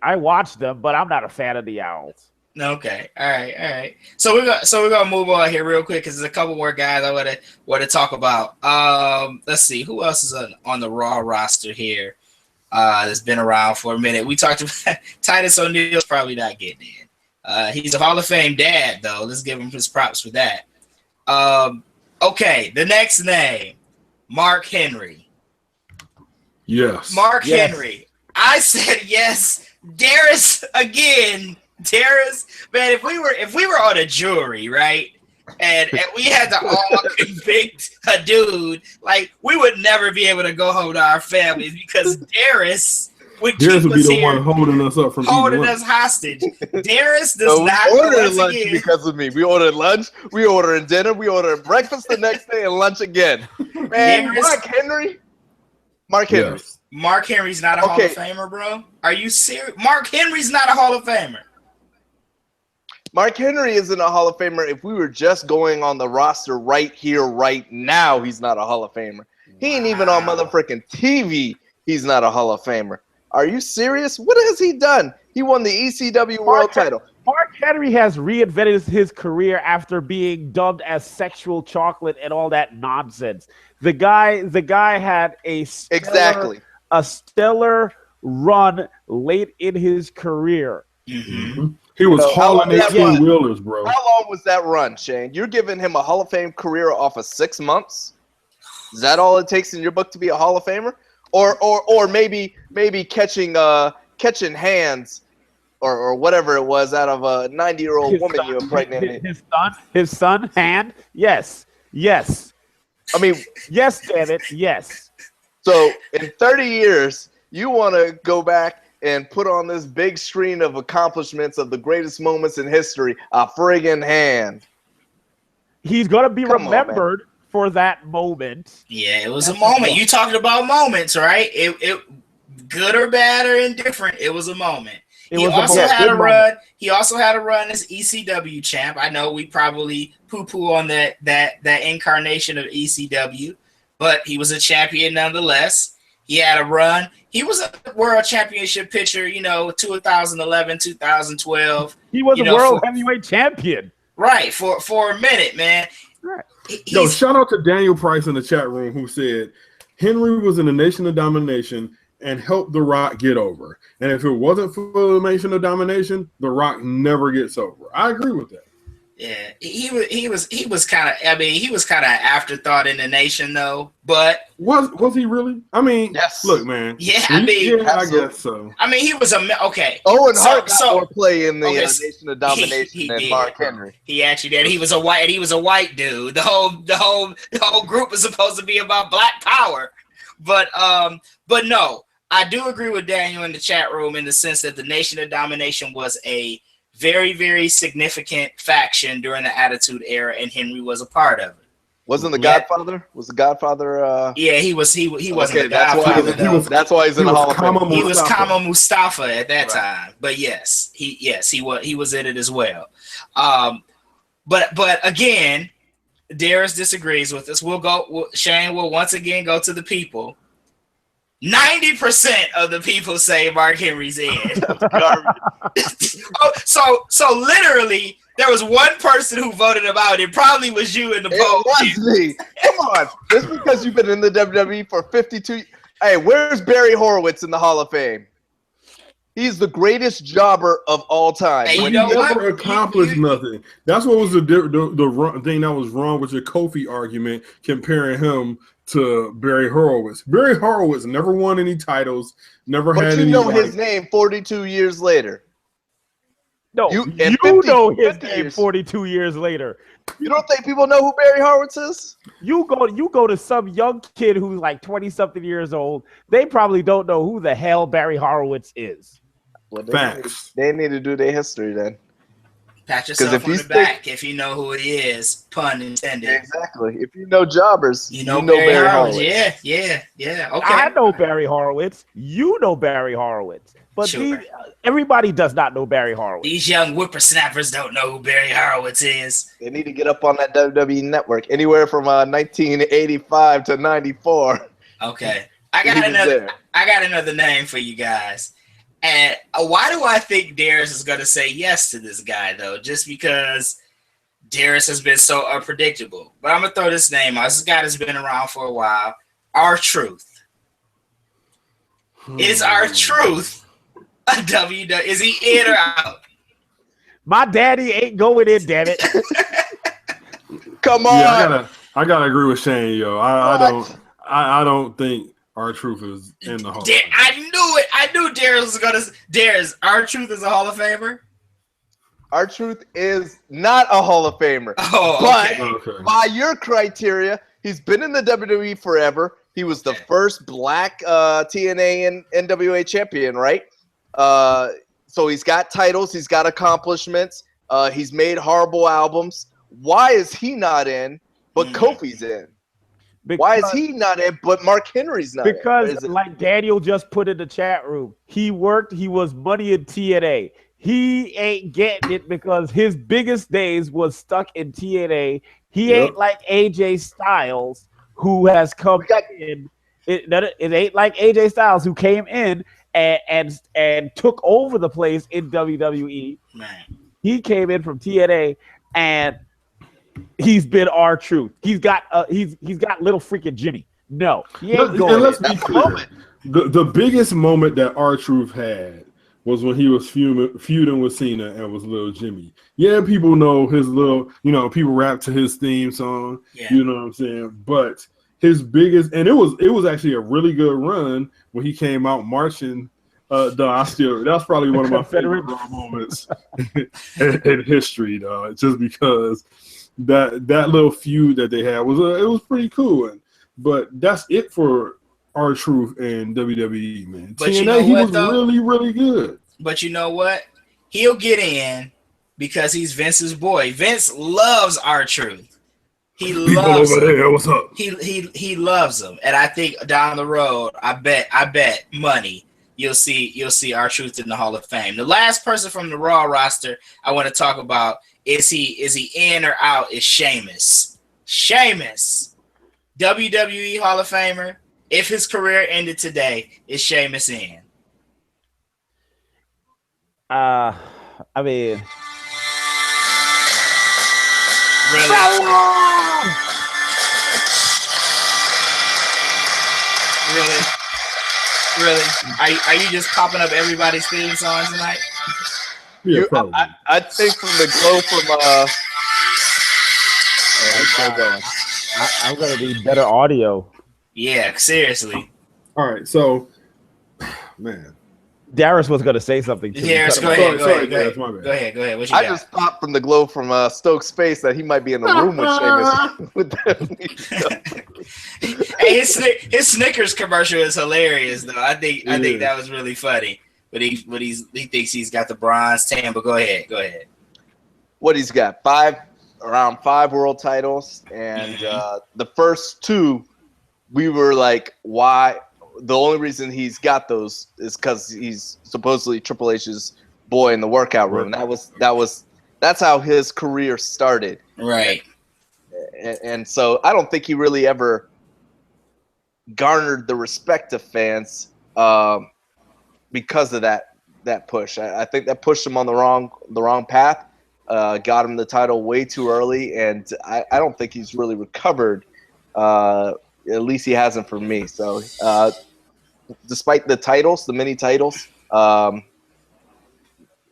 I watch them, but I'm not a fan of the Owls. Okay. All right. So we're gonna move on here real quick because there's a couple more guys I want to talk about. Let's see who else is on the Raw roster here. That's been around for a minute. We talked about Titus O'Neil's probably not getting in. He's a Hall of Fame dad though. Let's give him his props for that. Okay, the next name, Mark Henry. Yes. Mark Henry. I said yes. Darius again. Darius, man, if we were on a jury, right? And we had to all convict a dude, like we would never be able to go home to our families because Darius would Darius keep would be us the here, one holding us up from holding eating us lunch. hostage. Darius does We not ordered once lunch again. because of me. We ordered lunch, we ordered dinner, we ordered breakfast the next day, and lunch again. Man, Darius- Mark Henry. Mark Henry. Yes. Mark Henry's not a Hall of Famer, bro. Are you serious? Mark Henry's not a Hall of Famer. Mark Henry isn't a Hall of Famer. If we were just going on the roster right here, right now, he's not a Hall of Famer. He ain't even on motherfucking TV. He's not a Hall of Famer. Are you serious? What has he done? He won the ECW World title. Mark Henry has reinvented his career after being dubbed as sexual chocolate and all that nonsense. The guy had a stellar run late in his career. Mm-hmm. He was hauling 18-wheelers, bro. How long was that run, Shane? You're giving him a Hall of Fame career off of 6 months? Is that all it takes in your book to be a Hall of Famer? Or maybe catching hands or whatever it was out of a 90-year-old woman you impregnated. His son, hand? Yes. I mean, yes, damn it, yes. So in 30 years, you want to go back and put on this big screen of accomplishments of the greatest moments in history, a friggin' hand. He's going to be remembered for that moment. Yeah, it was a moment. You talking about moments, right? It good or bad or indifferent, it was a moment. He also had a run as ECW champ. I know we probably poo-poo on that incarnation of ECW, but he was a champion nonetheless. He had a run. He was a world championship pitcher, 2011, 2012. He was a world heavyweight champion. Right, for a minute, man. Right. Yo, shout out to Daniel Price in the chat room who said Henry was in the Nation of Domination and helped The Rock get over. And if it wasn't for the Nation of Domination, The Rock never gets over. I agree with that. Yeah, he was kind of. I mean, he was kind of an afterthought in the Nation, though. But was he really? I mean, yes. Look, man. Yeah, I mean, I guess so. I mean, he was okay. Owen Hart got more play in the Nation of Domination he than did. Mark Henry. He actually did. He was a white dude. The whole group was supposed to be about Black Power, but no, I do agree with Daniel in the chat room in the sense that the Nation of Domination was a very, very significant faction during the Attitude Era, and Henry was a part of it. Wasn't the Godfather? Was the Godfather? Yeah, he wasn't the Godfather. That's why he's in the Hall of Fame. He was Kama Mustafa at that time, but he was in it as well. But again, Darius disagrees with us. Shane will once again go to the people. 90% of the people say Mark Henry's in. That's garbage. so literally, there was one person who voted him out. It probably was you in the poll. It was me. Come on. Just because you've been in the WWE for 52. Hey, where's Barry Horowitz in the Hall of Fame? He's the greatest jobber of all time. Hey, he never accomplished nothing. That's what was the thing that was wrong with your Kofi argument, comparing him to Barry Horowitz. Barry Horowitz never won any titles, never had any. But you know his name 42 years later. No, you know his name 42 years later. You don't think people know who Barry Horowitz is? You go to some young kid who's like 20-something years old. They probably don't know who the hell Barry Horowitz is. Well, Facts. They need to do their history then. Pat yourself on the back if you know who he is. Pun intended. Exactly. If you know jobbers, you know Barry Horowitz. Yeah. Okay. I know Barry Horowitz. You know Barry Horowitz. But everybody does not know Barry Horowitz. These young whippersnappers don't know who Barry Horowitz is. They need to get up on that WWE network. Anywhere from 1985 to 94. Okay. I got another name for you guys. And why do I think Darius is going to say yes to this guy, though? Just because Darius has been so unpredictable. But I'm going to throw this name out. This guy has been around for a while. R-Truth. Is R-Truth a WWE? Is he in or out? My daddy ain't going in, damn it. Come on. Yeah, I gotta agree with Shane, yo. I don't think R-Truth is in the Hall of Fame. I knew it. I knew Darius was gonna. Darius, R-Truth is a Hall of Famer. R-Truth is not a Hall of Famer. Oh, but by your criteria, he's been in the WWE forever. He was the first black TNA and NWA champion, right? So he's got titles, he's got accomplishments, he's made horrible albums. Why is he not in, but Kofi's in? Why is he not in, but Mark Henry's not in? Because, like Daniel just put in the chat room, he was money in TNA. He ain't getting it because his biggest days was stuck in TNA. He ain't like AJ Styles, who has come in. It ain't like AJ Styles, who came in and took over the place in WWE. Man. He came in from TNA and he's been R-Truth. He's got little freaking Jimmy. No, he ain't going. Let's be clear. The biggest moment that R-Truth had was when he was feuding with Cena and was Little Jimmy. Yeah, people know his little, people rap to his theme song. Yeah. You know what I'm saying? But his biggest, and it was actually a really good run when he came out marching. That's probably one of my favorite moments in history, dog. Just because that little feud that they had was pretty cool. But that's it for R-Truth and WWE, man. But TNA, he was really, really good. But you know what? He'll get in because he's Vince's boy. Vince loves R-Truth. He loves him. There. What's up? He loves him, and I think down the road, I bet money you'll see R-Truth in the Hall of Fame. The last person from the Raw roster I want to talk about is he in or out? Is Sheamus. Sheamus, WWE Hall of Famer. If his career ended today, is Sheamus in? I mean, really? Are you just popping up everybody's theme song tonight? Yeah, I think from the glow from I'm gonna need better audio. Yeah, seriously. All right, so man. Darius was going to say something. Darius, go ahead. Go ahead. What you got? Just thought from the glow from Stokes' face that he might be in the room with Sheamus. Hey, his Snickers commercial is hilarious, though. I think that was really funny. But he thinks he's got the bronze tan. But go ahead. What he's got? Around five world titles, and the first two, we were like, why? The only reason he's got those is because he's supposedly Triple H's boy in the workout room. That's how his career started. Right. And so I don't think he really ever garnered the respect of fans because of that push. I think that pushed him on the wrong path. Got him the title way too early, and I don't think he's really recovered. At least he hasn't for me. So, despite the many titles, I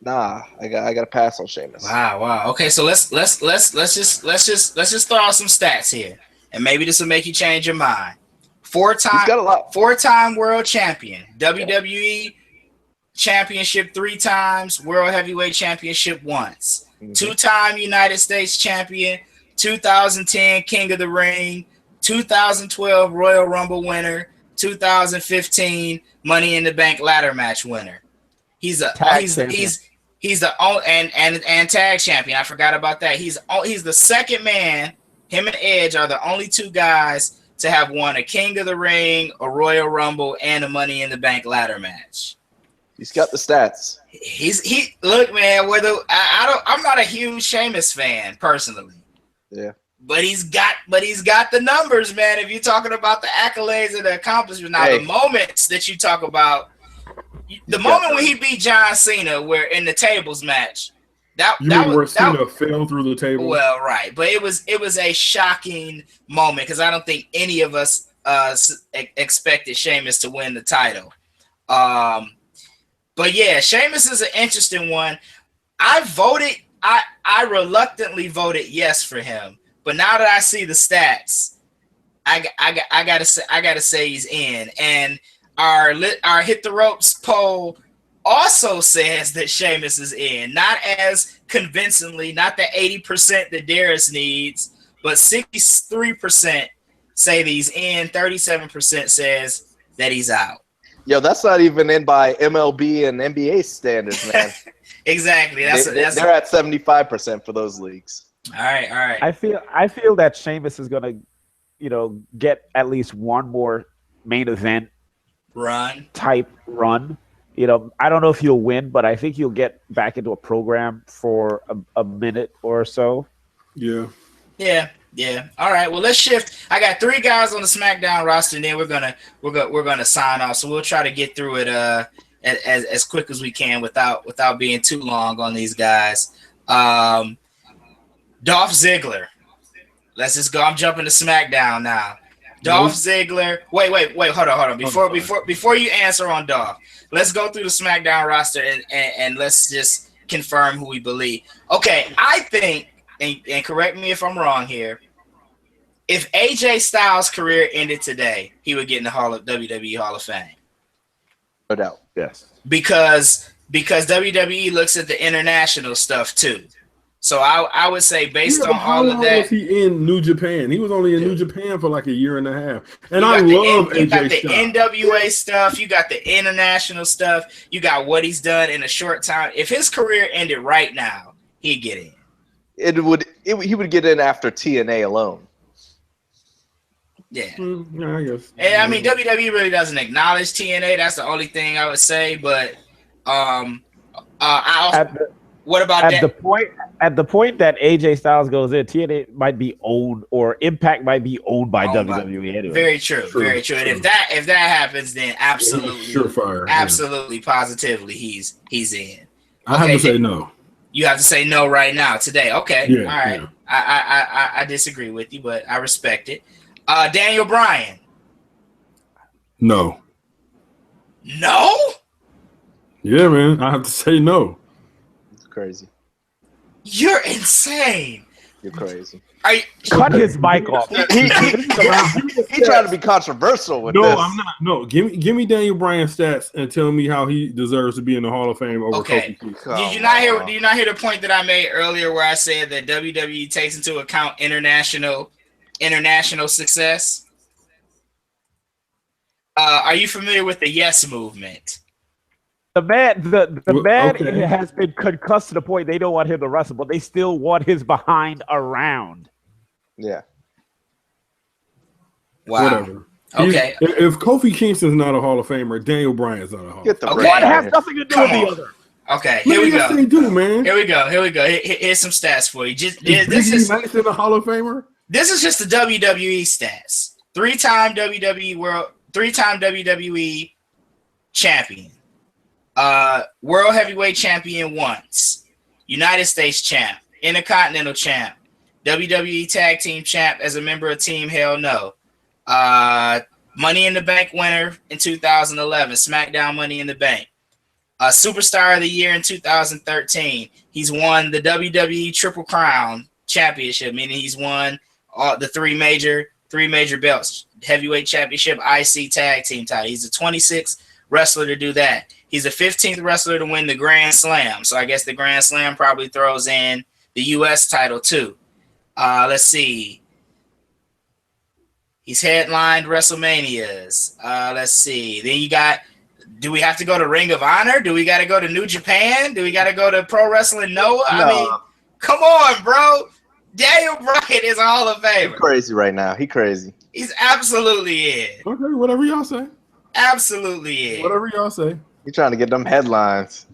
got to pass on Sheamus. Wow. Okay, so let's just throw out some stats here, and maybe this will make you change your mind. Four-time world champion, WWE championship 3 times, world heavyweight championship once, 2-time United States champion, 2010 King of the Ring, 2012 Royal Rumble winner, 2015 Money in the Bank ladder match winner. He's the only and tag champion. I forgot about that. He's the second man. Him and Edge are the only 2 guys to have won a King of the Ring, a Royal Rumble, and a Money in the Bank ladder match. He's got the stats. Look, man. I'm not a huge Sheamus fan personally. Yeah. But he's got the numbers, man. If you're talking about the accolades and the accomplishments, now the moments that you talk about, the moment when he beat John Cena, where in the tables match, Cena fell through the table. Well, right, but it was a shocking moment because I don't think any of us expected Sheamus to win the title. But yeah, Sheamus is an interesting one. I reluctantly voted yes for him. But now that I see the stats, I gotta say he's in. And our Hit the Ropes poll also says that Sheamus is in, not as convincingly, not the 80% that Darius needs, but 63% say that he's in. 37% says that he's out. Yo, that's not even in by MLB and NBA standards, man. Exactly. They're at 75% for those leagues. All right. I feel that Sheamus is gonna, get at least one more main event type run. I don't know if he'll win, but I think he'll get back into a program for a minute or so. Yeah. All right. Well, let's shift. I got 3 guys on the SmackDown roster, and then we're gonna sign off. So we'll try to get through it as quick as we can without being too long on these guys. Dolph Ziggler. Let's just go. I'm jumping to SmackDown now. Dolph Ziggler. Wait. Hold on. Before you answer on Dolph, let's go through the SmackDown roster and let's just confirm who we believe. Okay, I think. And correct me if I'm wrong here. If AJ Styles' career ended today, he would get in the WWE Hall of Fame. No doubt. Yes. Because WWE looks at the international stuff too. So I would say based on all of that. How was he in New Japan? He was only in New Japan for like a year and a half. And I love AJ Styles. You got the NWA stuff. You got the international stuff. You got what he's done in a short time. If his career ended right now, he'd get in. He would get in after TNA alone. Yeah. I guess. And, I mean, WWE really doesn't acknowledge TNA. That's the only thing I would say. But what about at the point that AJ Styles goes in, TNA might be owned, or Impact might be owned by WWE anyway. Very true. Very true. And if that happens, then absolutely, surefire, absolutely, positively, he's in. I have to say no. You have to say no right now today. Okay. Yeah, all right. Yeah. I disagree with you, but I respect it. Daniel Bryan. No. No? Yeah, man. I have to say no. It's crazy. You're insane. You're crazy. Cut his mic off. He trying to be controversial with this. No, I'm not. No, give me Daniel Bryan's stats and tell me how he deserves to be in the Hall of Fame over Kofi Kingston. Did you not hear the point that I made earlier where I said that WWE takes into account international success? Are you familiar with the Yes Movement? The man has been concussed to the point they don't want him to wrestle, but they still want his behind around. Yeah. Wow. Whatever. Okay. If Kofi Kingston's not a Hall of Famer, Daniel Bryan's not a Hall of Famer. One has nothing to do with the other. Okay, here we go. They do, man. Here we go. Here's some stats for you. This is nice in a Hall of Famer. This is just the WWE stats. 3-time WWE champion. World Heavyweight Champion once. United States champ. Intercontinental champ. WWE Tag Team champ as a member of Team Hell No. Money in the Bank winner in 2011. SmackDown Money in the Bank. Superstar of the Year in 2013. He's won the WWE Triple Crown Championship, meaning he's won the three major belts: Heavyweight Championship, IC Tag Team title. He's the 26th wrestler to do that. He's the 15th wrestler to win the Grand Slam. So I guess the Grand Slam probably throws in the U.S. title too. Let's see. He's headlined WrestleManias. Let's see. Then you got. Do we have to go to Ring of Honor? Do we got to go to New Japan? Do we got to go to Pro Wrestling Noah? No. I mean, come on, bro. Daniel Bryan is a Hall of Famer. He's crazy right now. He crazy. He's absolutely in. Okay, whatever y'all say. Absolutely in. Whatever y'all say. He's trying to get them headlines.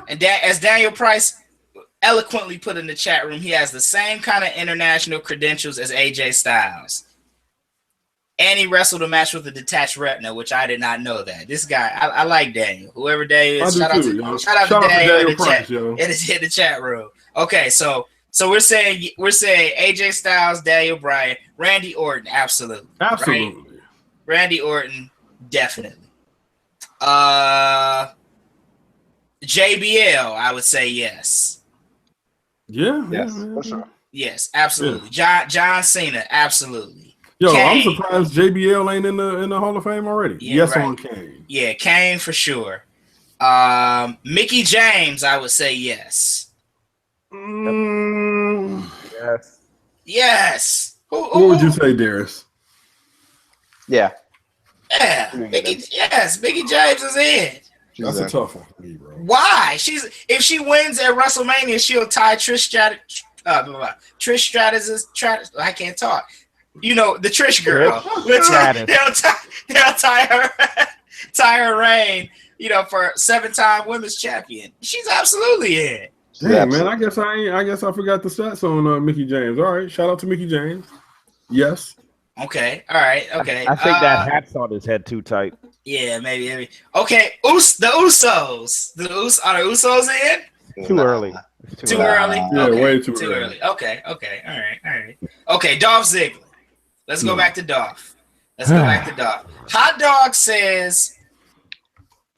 And as Daniel Price eloquently put in the chat room, he has the same kind of international credentials as AJ Styles. And he wrestled a match with a detached retina, which I did not know that. This guy, I like Daniel. Whoever Daniel is, shout out to Daniel in the chat room. Okay, so we're saying AJ Styles, Daniel Bryan, Randy Orton, absolutely. Absolutely. Right? Randy Orton, definitely. JBL, I would say yes. Yeah, yes, for sure. Yes, absolutely. Yeah. John Cena, absolutely. Yo, Kane. I'm surprised JBL ain't in the Hall of Fame already. Yeah, yes, right. On Kane. Yeah, Kane for sure. Mickey James, I would say yes. Yes. Yes. What would you say, Darius? Yeah. Yeah, Mickey James is in. That's a tough one for me, bro. Why? If she wins at WrestleMania, she'll tie Trish Stratus. I can't talk. You know, the Trish girl. They'll tie her reign. You know, for 7-time women's champion. She's absolutely in. Damn, man. I guess I forgot the stats on Mickey James. All right, shout out to Mickey James. Yes. Okay. All right. Okay. I think that hat's on his head too tight. Yeah, maybe. Okay. The Usos. Are the Usos in? Too early. Too early. Yeah, okay. way too early. Okay. All right. Okay. Dolph Ziggler. Let's go back to Dolph. Hot Dog says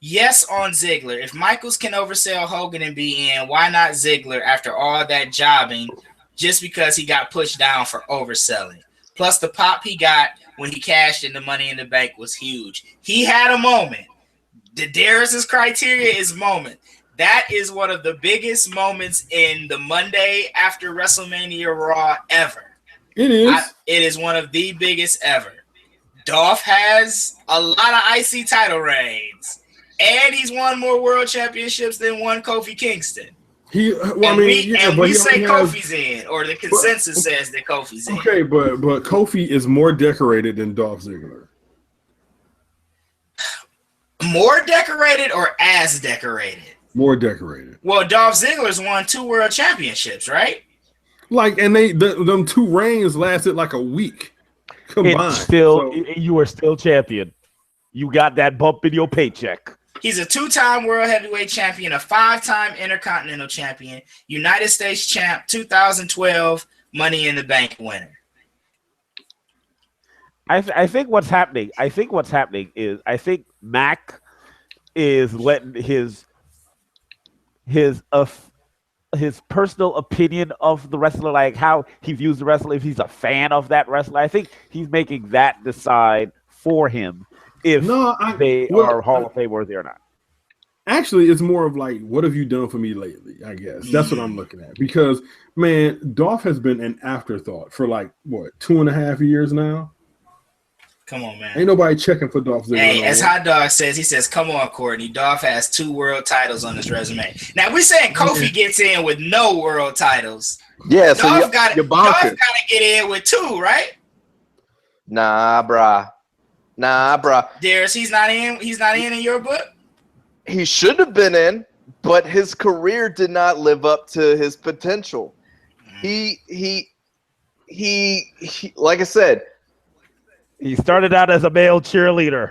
yes on Ziggler. If Michaels can oversell Hogan and be in, why not Ziggler after all that jobbing just because he got pushed down for overselling? Plus, the pop he got when he cashed in the Money in the Bank was huge. He had a moment. The Darius's criteria is moment. That is one of the biggest moments in the Monday after WrestleMania Raw ever. It is. It is one of the biggest ever. Dolph has a lot of IC title reigns, and he's won more world championships than one Kofi Kingston. We say Kofi's in, or the consensus says that Kofi's in. Okay, but Kofi is more decorated than Dolph Ziggler. More decorated or as decorated? More decorated. Well, Dolph Ziggler's won 2 world championships, right? Like, and them 2 reigns lasted like a week combined. You were still champion. You got that bump in your paycheck. He's a 2-time world heavyweight champion, a 5-time intercontinental champion, United States champ, 2012 Money in the Bank winner. I think what's happening is I think Mac is letting his personal opinion of the wrestler, like how he views the wrestler, if he's a fan of that wrestler, I think he's making that decide for him if they are Hall of Fame worthy or not. Actually, it's more of like, what have you done for me lately? I guess that's what I'm looking at. Because, man, Dolph has been an afterthought for like, 2.5 years now? Come on, man. Ain't nobody checking for Dolph Ziggler. Hey, as Hot Dog says, he says, come on, Courtney. Dolph has 2 world titles on his resume. Now, we're saying Kofi gets in with no world titles. Yeah, so Dolph got to get in with 2, right? Nah, bruh. Darius, he's not in your book? He should have been in, but his career did not live up to his potential. He like I said, he started out as a male cheerleader.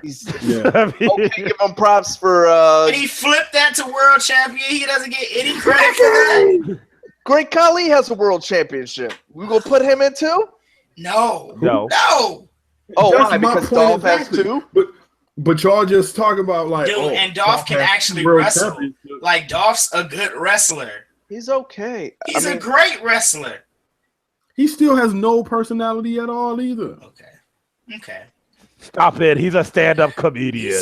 Okay, give him props for and he flipped that to world champion. He doesn't get any credit for that. Great Khali has a world championship. We gonna put him in too? No. Oh, why? Because Dolph has 2? But y'all just talk about like, dude, and Dolph can actually wrestle. Like, Dolph's a good wrestler. He's okay. He's a great wrestler. He still has no personality at all either. Okay. Stop it. He's a stand-up comedian.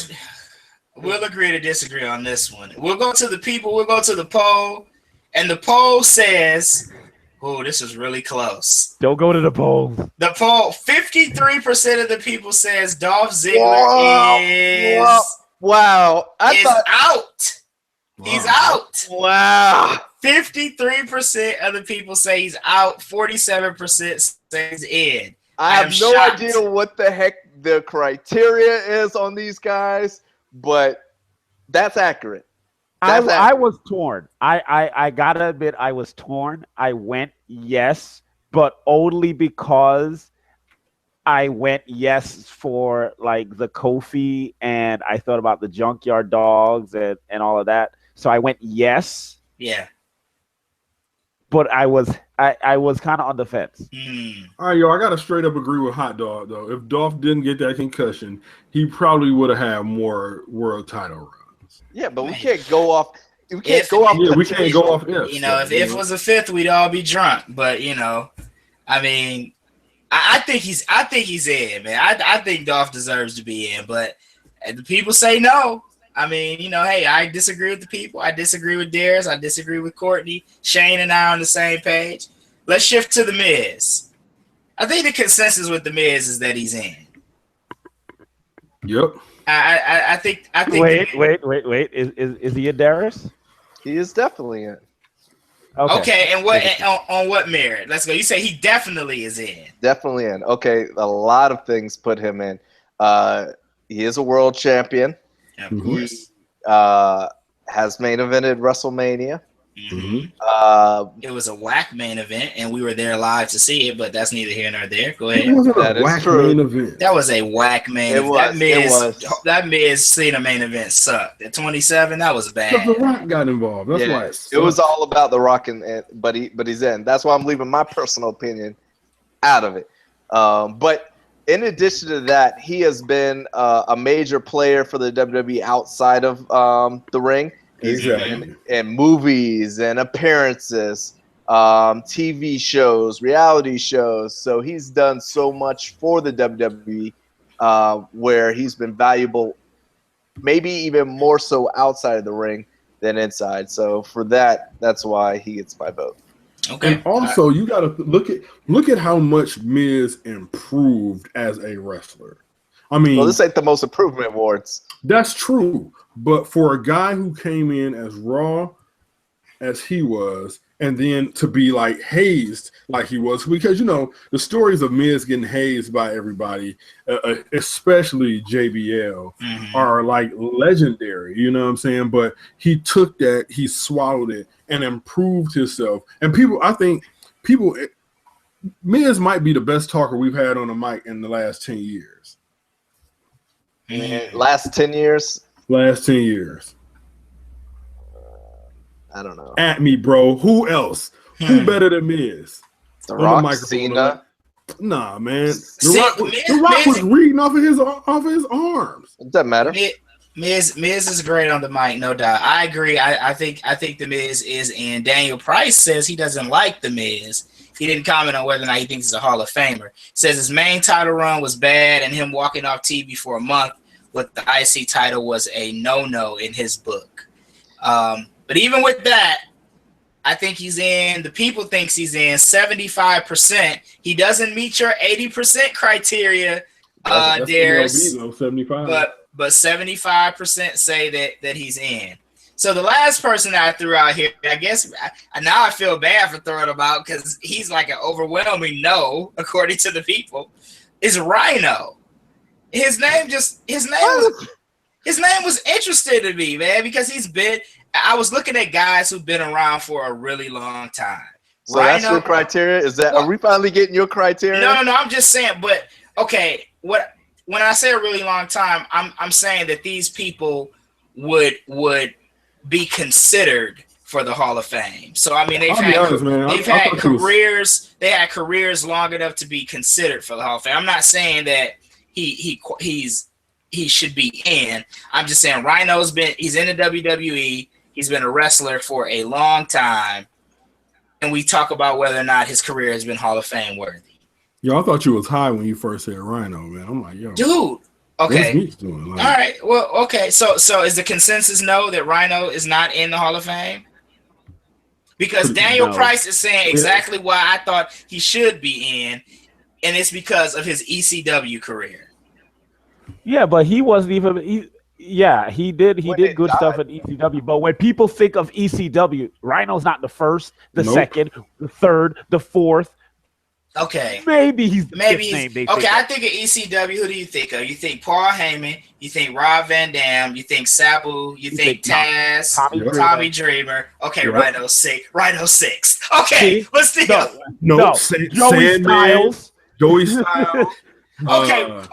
We'll agree to disagree on this one. We'll go to the people. We'll go to the poll. And the poll says, this is really close. Don't go to the poll. The poll, 53% of the people says Dolph Ziggler is out. Wow. He's out. Wow. 53% of the people say he's out. 47% say he's in. I have no idea what the heck the criteria is on these guys, but that's accurate. I was torn. I gotta admit, I was torn. I went yes, but only because I went yes for like the Kofi, and I thought about the Junkyard Dogs and all of that. So I went yes. Yeah. But I was kind of on the fence. All right, yo, I gotta straight up agree with Hot Dog though. If Dolph didn't get that concussion, he probably would have had more world title runs. Yeah, but we can't go off. We can't go off. If. You know, if it was a 5th, we'd all be drunk. But I mean, I think he's in, man. I think Dolph deserves to be in, but the people say no. I mean, hey, I disagree with the people. I disagree with Darius. I disagree with Courtney. Shane and I are on the same page. Let's shift to The Miz. I think the consensus with the Miz is that he's in. Yep. I think. Wait. Is he a Darius? He is definitely in. Okay, and what on what merit? Let's go. You say he definitely is in. Definitely in. Okay, a lot of things put him in. He is a world champion. Of Mhm. course. He has main evented WrestleMania. Mhm. It was a whack main event, and we were there live to see it, but that's neither here nor there. Go It ahead. wasn't That a is whack true. main event. That was a whack main It event. was. That Miz Cena main event sucked. At 27, that was Because bad. The Rock got involved. That's why It was all about The Rock, but he's in. That's why I'm leaving my personal opinion out of it. But in addition to that, he has been a major player for the WWE outside of the ring. He's Exactly. been in movies and appearances, TV shows, reality shows. So he's done so much for the WWE where he's been valuable, maybe even more so outside of the ring than inside. So for that, that's why he gets my vote. Okay. And also, you got to look at how much Miz improved as a wrestler. I mean, Well, this ain't the most improvement awards. that's true. But for a guy who came in as raw as he was, and then to be like hazed like he was, because the stories of Miz getting hazed by everybody, especially JBL, Mhm. are like legendary. You know what I'm saying? But he took that, he swallowed it, and improved himself. And I think Miz might be the best talker we've had on the mic in the last 10 years. Last 10 years, Last 10 years. I don't know. At me, bro. Who else? Who better than Miz? The On the Rock, microphone, Cena. Nah, man. See, The Rock was reading off of his arms. It doesn't matter. Miz is great on the mic, no doubt. I agree. I think the Miz is in. Daniel Price says he doesn't like the Miz. He didn't comment on whether or not he thinks he's a Hall of Famer. Says his main title run was bad, and him walking off TV for a month with the IC title was a no-no in his book. But even with that, I think he's in. The people thinks he's in 75%. He doesn't meet your 80% criteria, That's Darius. MLB, though, 75. But 75% say that he's in. So the last person that I threw out here, I guess now I feel bad for throwing him out because he's like an overwhelming no, according to the people, is Rhino. His name was interesting to me, man, because I was looking at guys who've been around for a really long time. So that's your criteria? Are we finally getting your criteria? No, I'm just saying, but okay, when I say a really long time, I'm saying that these people would be considered for the Hall of Fame. So I mean, they've had careers. They had careers long enough to be considered for the Hall of Fame. I'm not saying that he should be in. I'm just saying he's in the WWE. He's been a wrestler for a long time, and we talk about whether or not his career has been Hall of Fame worthy. Yo, I thought you was high when you first said Rhino, man. I'm like, yo, dude. Okay. What's doing? All right. Well, okay. So is the consensus no that Rhino is not in the Hall of Fame? Because Daniel Price is saying exactly why I thought he should be in, and it's because of his ECW career. Yeah, but he wasn't even. He did good stuff at ECW. But when people think of ECW, Rhino's not the first, the second, the third, the fourth. Okay. Maybe he's okay. I think of ECW. Who do you think of? You think Paul Heyman? You think Rob Van Dam? You think Sabu? You think Taz? Tommy Dreamer? Okay, yep. Rhino 6. Okay, let's do it. Joey Styles. Joey Styles. Okay.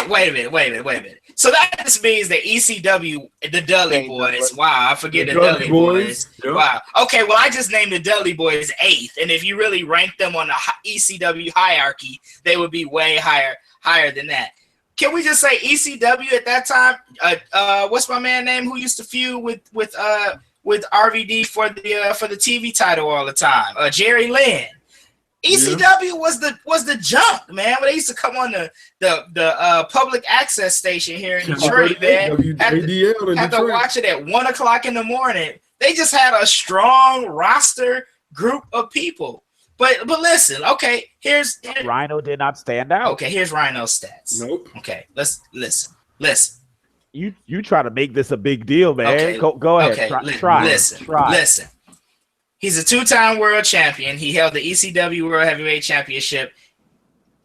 Wait a minute. So that just means that ECW, the Dudley Boys. Wow, I forget the Dudley Boys. Yep. Wow. Okay, well, I just named the Dudley Boys 8th, and if you really rank them on the ECW hierarchy, they would be way higher than that. Can we just say ECW at that time? What's my man name who used to feud with RVD for the TV title all the time? Jerry Lynn. ECW was the junk, man. When they used to come on the public access station here in Detroit, man. Had to watch it at 1:00 in the morning. They just had a strong roster group of people. But listen, okay, here's Rhino did not stand out. Okay, here's Rhino's stats. Nope. Okay, let's listen. You try to make this a big deal, man. Okay, Go ahead. Okay, try. Listen. He's a 2-time world champion. He held the ECW World Heavyweight Championship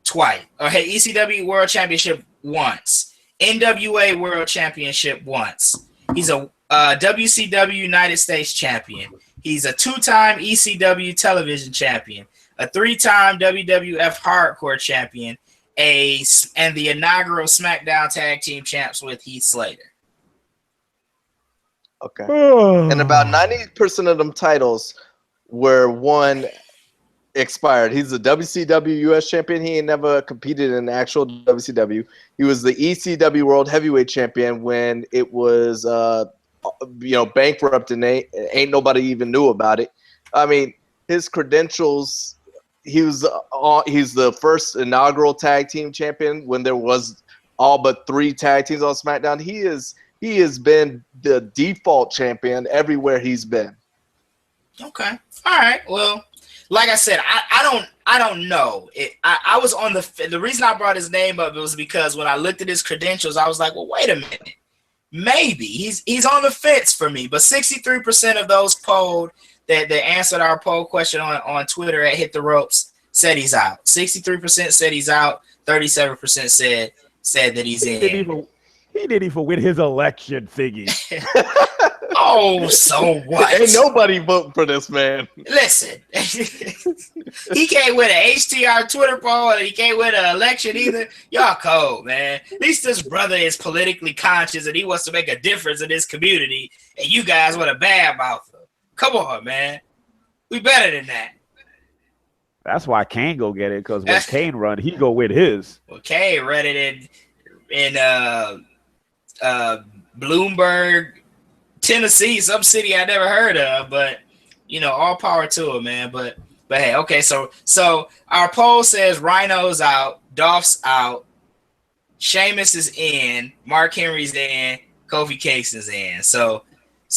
twice, or ECW World Championship once, NWA World Championship once. He's a WCW United States champion. He's a 2-time ECW television champion, a 3-time WWF Hardcore champion, and the inaugural SmackDown Tag Team Champs with Heath Slater. Okay. And about 90% of them titles were won expired. He's a WCW US champion. He ain't never competed in actual WCW. He was the ECW World Heavyweight Champion when it was bankrupt and ain't nobody even knew about it. I mean, his credentials, he's the first inaugural tag team champion when there was all but 3 tag teams on SmackDown. He has been the default champion everywhere he's been. Okay. All right. Well, like I said, I don't know. I was on the reason I brought his name up was because when I looked at his credentials, I was like, well, wait a minute. Maybe he's on the fence for me, but 63% of those polled that answered our poll question on Twitter at Hit the Ropes said he's out. 63% said he's out. 37% said that he's in. He didn't even win his election thingy. Oh, so what? Ain't nobody voting for this man. Listen, he can't win an HTR Twitter poll, and he can't win an election either. Y'all cold, man. At least this brother is politically conscious, and he wants to make a difference in his community, and you guys want to badmouth him. Come on, man. We better than that. That's why Kane go get it, because when Kane run, he go with his. Well, Kane read it in Bloomberg, Tennessee, some city I never heard of, but all power to him, man. But hey, okay, so our poll says Rhino's out, Dolph's out, Sheamus is in, Mark Henry's in, Kofi Kingston's in. So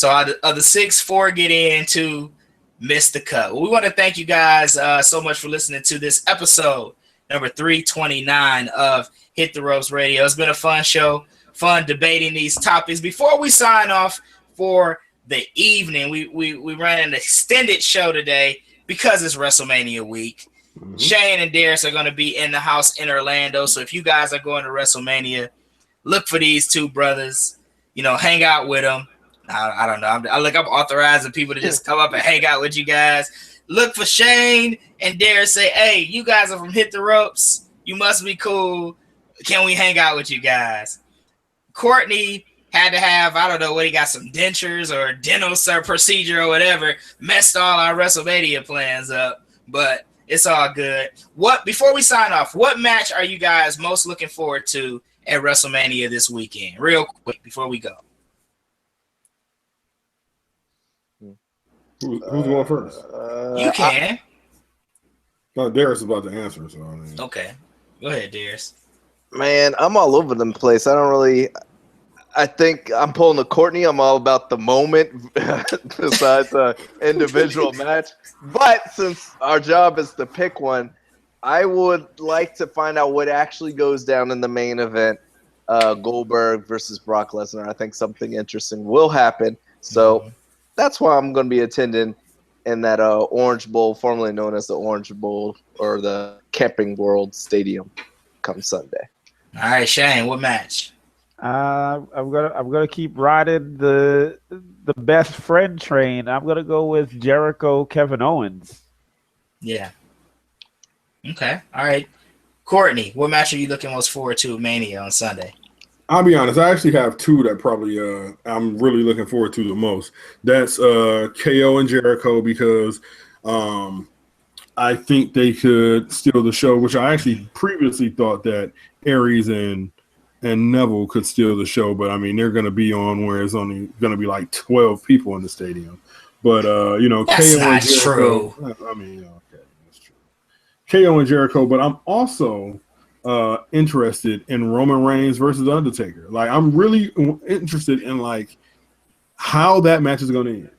of the 6, 4 get in, 2 miss the cut. Well, we want to thank you guys so much for listening to this episode number 329 of Hit the Ropes Radio. It's been a fun show, fun debating these topics. Before we sign off for the evening, we ran an extended show today because it's WrestleMania week. Mm-hmm. Shane and Darius are going to be in the house in Orlando, so if you guys are going to WrestleMania, look for these 2 brothers. Hang out with them. I don't know. I'm authorizing people to just come up and hang out with you guys. Look for Shane and Darius. Say, hey, you guys are from Hit the Ropes. You must be cool. Can we hang out with you guys? Courtney had to have, I don't know what, he got some dentures or dental procedure or whatever, messed all our WrestleMania plans up, but it's all good. Before we sign off, what match are you guys most looking forward to at WrestleMania this weekend? Real quick before we go. Who's going first? You can. Darius is about to answer, so Okay. Go ahead, Darius. Man, I'm all over the place. I think I'm pulling the Courtney. I'm all about the moment besides the individual match. But since our job is to pick one, I would like to find out what actually goes down in the main event, Goldberg versus Brock Lesnar. I think something interesting will happen. So that's why I'm going to be attending in that Orange Bowl, formerly known as the Orange Bowl or the Camping World Stadium, come Sunday. All right, Shane, what match? I'm gonna keep riding the best friend train. I'm gonna go with Jericho, Kevin Owens. Yeah. Okay. All right. Courtney, what match are you looking most forward to at Mania on Sunday? I'll be honest. I actually have 2 that probably I'm really looking forward to the most. That's KO and Jericho because I think they could steal the show, which I actually previously thought that Aries and Neville could steal the show, but I mean they're going to be on where it's only going to be like 12 people in the stadium. But that's KO not and Jericho, true. I mean, okay, that's true. KO and Jericho, but I'm also interested in Roman Reigns versus Undertaker. Like I'm really interested in like how that match is going to end.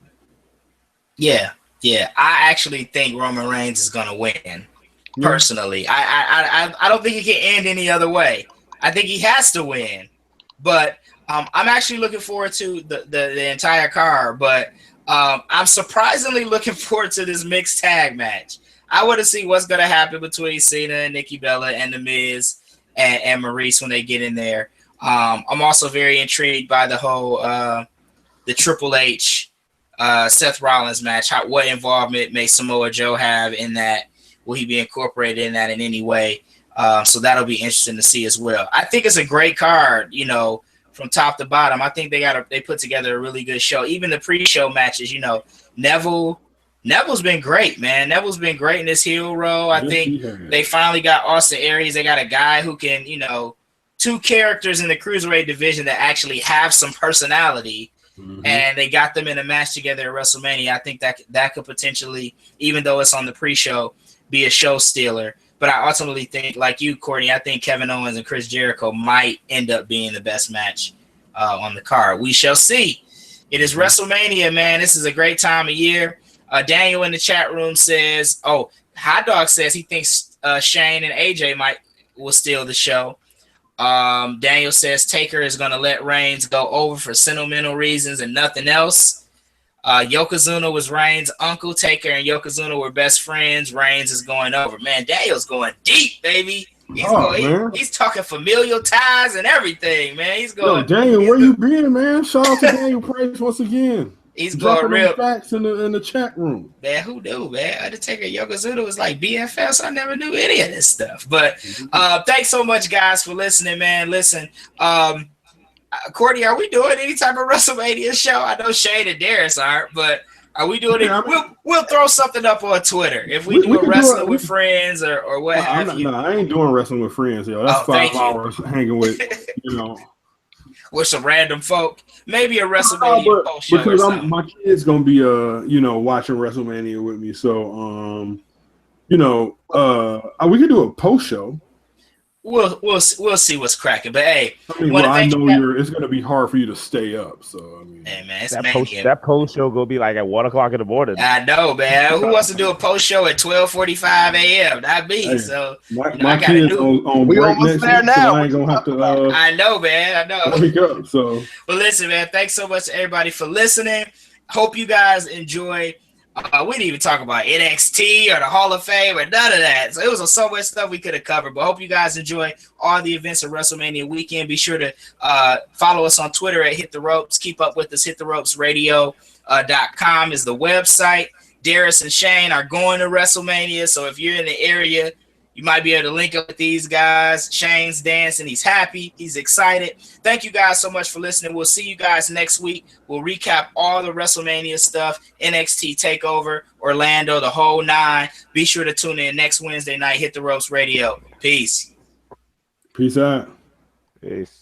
Yeah. Yeah, I actually think Roman Reigns is gonna win. Personally, I don't think it can end any other way. I think he has to win, but I'm actually looking forward to the entire card. But I'm surprisingly looking forward to this mixed tag match. I want to see what's gonna happen between Cena and Nikki Bella and The Miz and Maurice when they get in there. I'm also very intrigued by the whole the Triple H Seth Rollins match. What involvement may Samoa Joe have in that? Will he be incorporated in that in any way? So that'll be interesting to see as well. I think it's a great card, from top to bottom. I think they put together a really good show. Even the pre-show matches, Neville's been great, man. Neville's been great in this heel role. I think they finally got Austin Aries. They got a guy who can, two characters in the Cruiserweight division that actually have some personality. Mm-hmm. And they got them in a match together at WrestleMania. I think that could potentially, even though it's on the pre-show, be a show stealer. But I ultimately think, like you, Courtney, I think Kevin Owens and Chris Jericho might end up being the best match on the card. We shall see. It is WrestleMania, man. This is a great time of year. Daniel in the chat room says, Hot Dog says he thinks Shane and AJ will steal the show. Daniel says Taker is going to let Reigns go over for sentimental reasons and nothing else. Yokozuna was Reigns' uncle. Taker and Yokozuna were best friends. Reigns is going over. Man, Daniel's going deep, baby. He's talking familial ties and everything, man. He's going. Yo, Daniel, where you been, man? Shout out to Daniel Price once again. He's going real facts in the chat room. Man, who knew, man? Undertaker and Yokozuna was like BFFs. I never knew any of this stuff. But thanks so much, guys, for listening, man. Listen, Courtney, are we doing any type of WrestleMania show? I know Shane and Darius aren't, but are we doing it? We'll throw something up on Twitter if we do a wrestling with friends or what have you. No, I ain't doing wrestling with friends, yo. That's 5 hours hanging with, with some random folk. Maybe a WrestleMania post show because my kid's gonna be watching WrestleMania with me, so we could do a post show. We'll see what's cracking, but hey, I know it's gonna be hard for you to stay up. So hey man, that post show gonna be like at 1 o'clock in the morning. I know, man. Who wants to do a post show at 12:45 a.m.? Not me. Hey, so my kids on break next week, so I ain't gonna have to. I know, man. I know. Wake up. So, but listen, man. Thanks so much to everybody for listening. Hope you guys enjoy. We didn't even talk about NXT or the Hall of Fame or none of that. So it was so much stuff we could have covered. But hope you guys enjoy all the events of WrestleMania weekend. Be sure to follow us on Twitter at Hit the Ropes. Keep up with us. HitTheRopesRadio.com is the website. Darius and Shane are going to WrestleMania. So if you're in the area, you might be able to link up with these guys. Shane's dancing. He's happy. He's excited. Thank you guys so much for listening. We'll see you guys next week. We'll recap all the WrestleMania stuff, NXT TakeOver, Orlando, the whole 9. Be sure to tune in next Wednesday night. Hit the Ropes Radio. Peace. Peace out. Peace.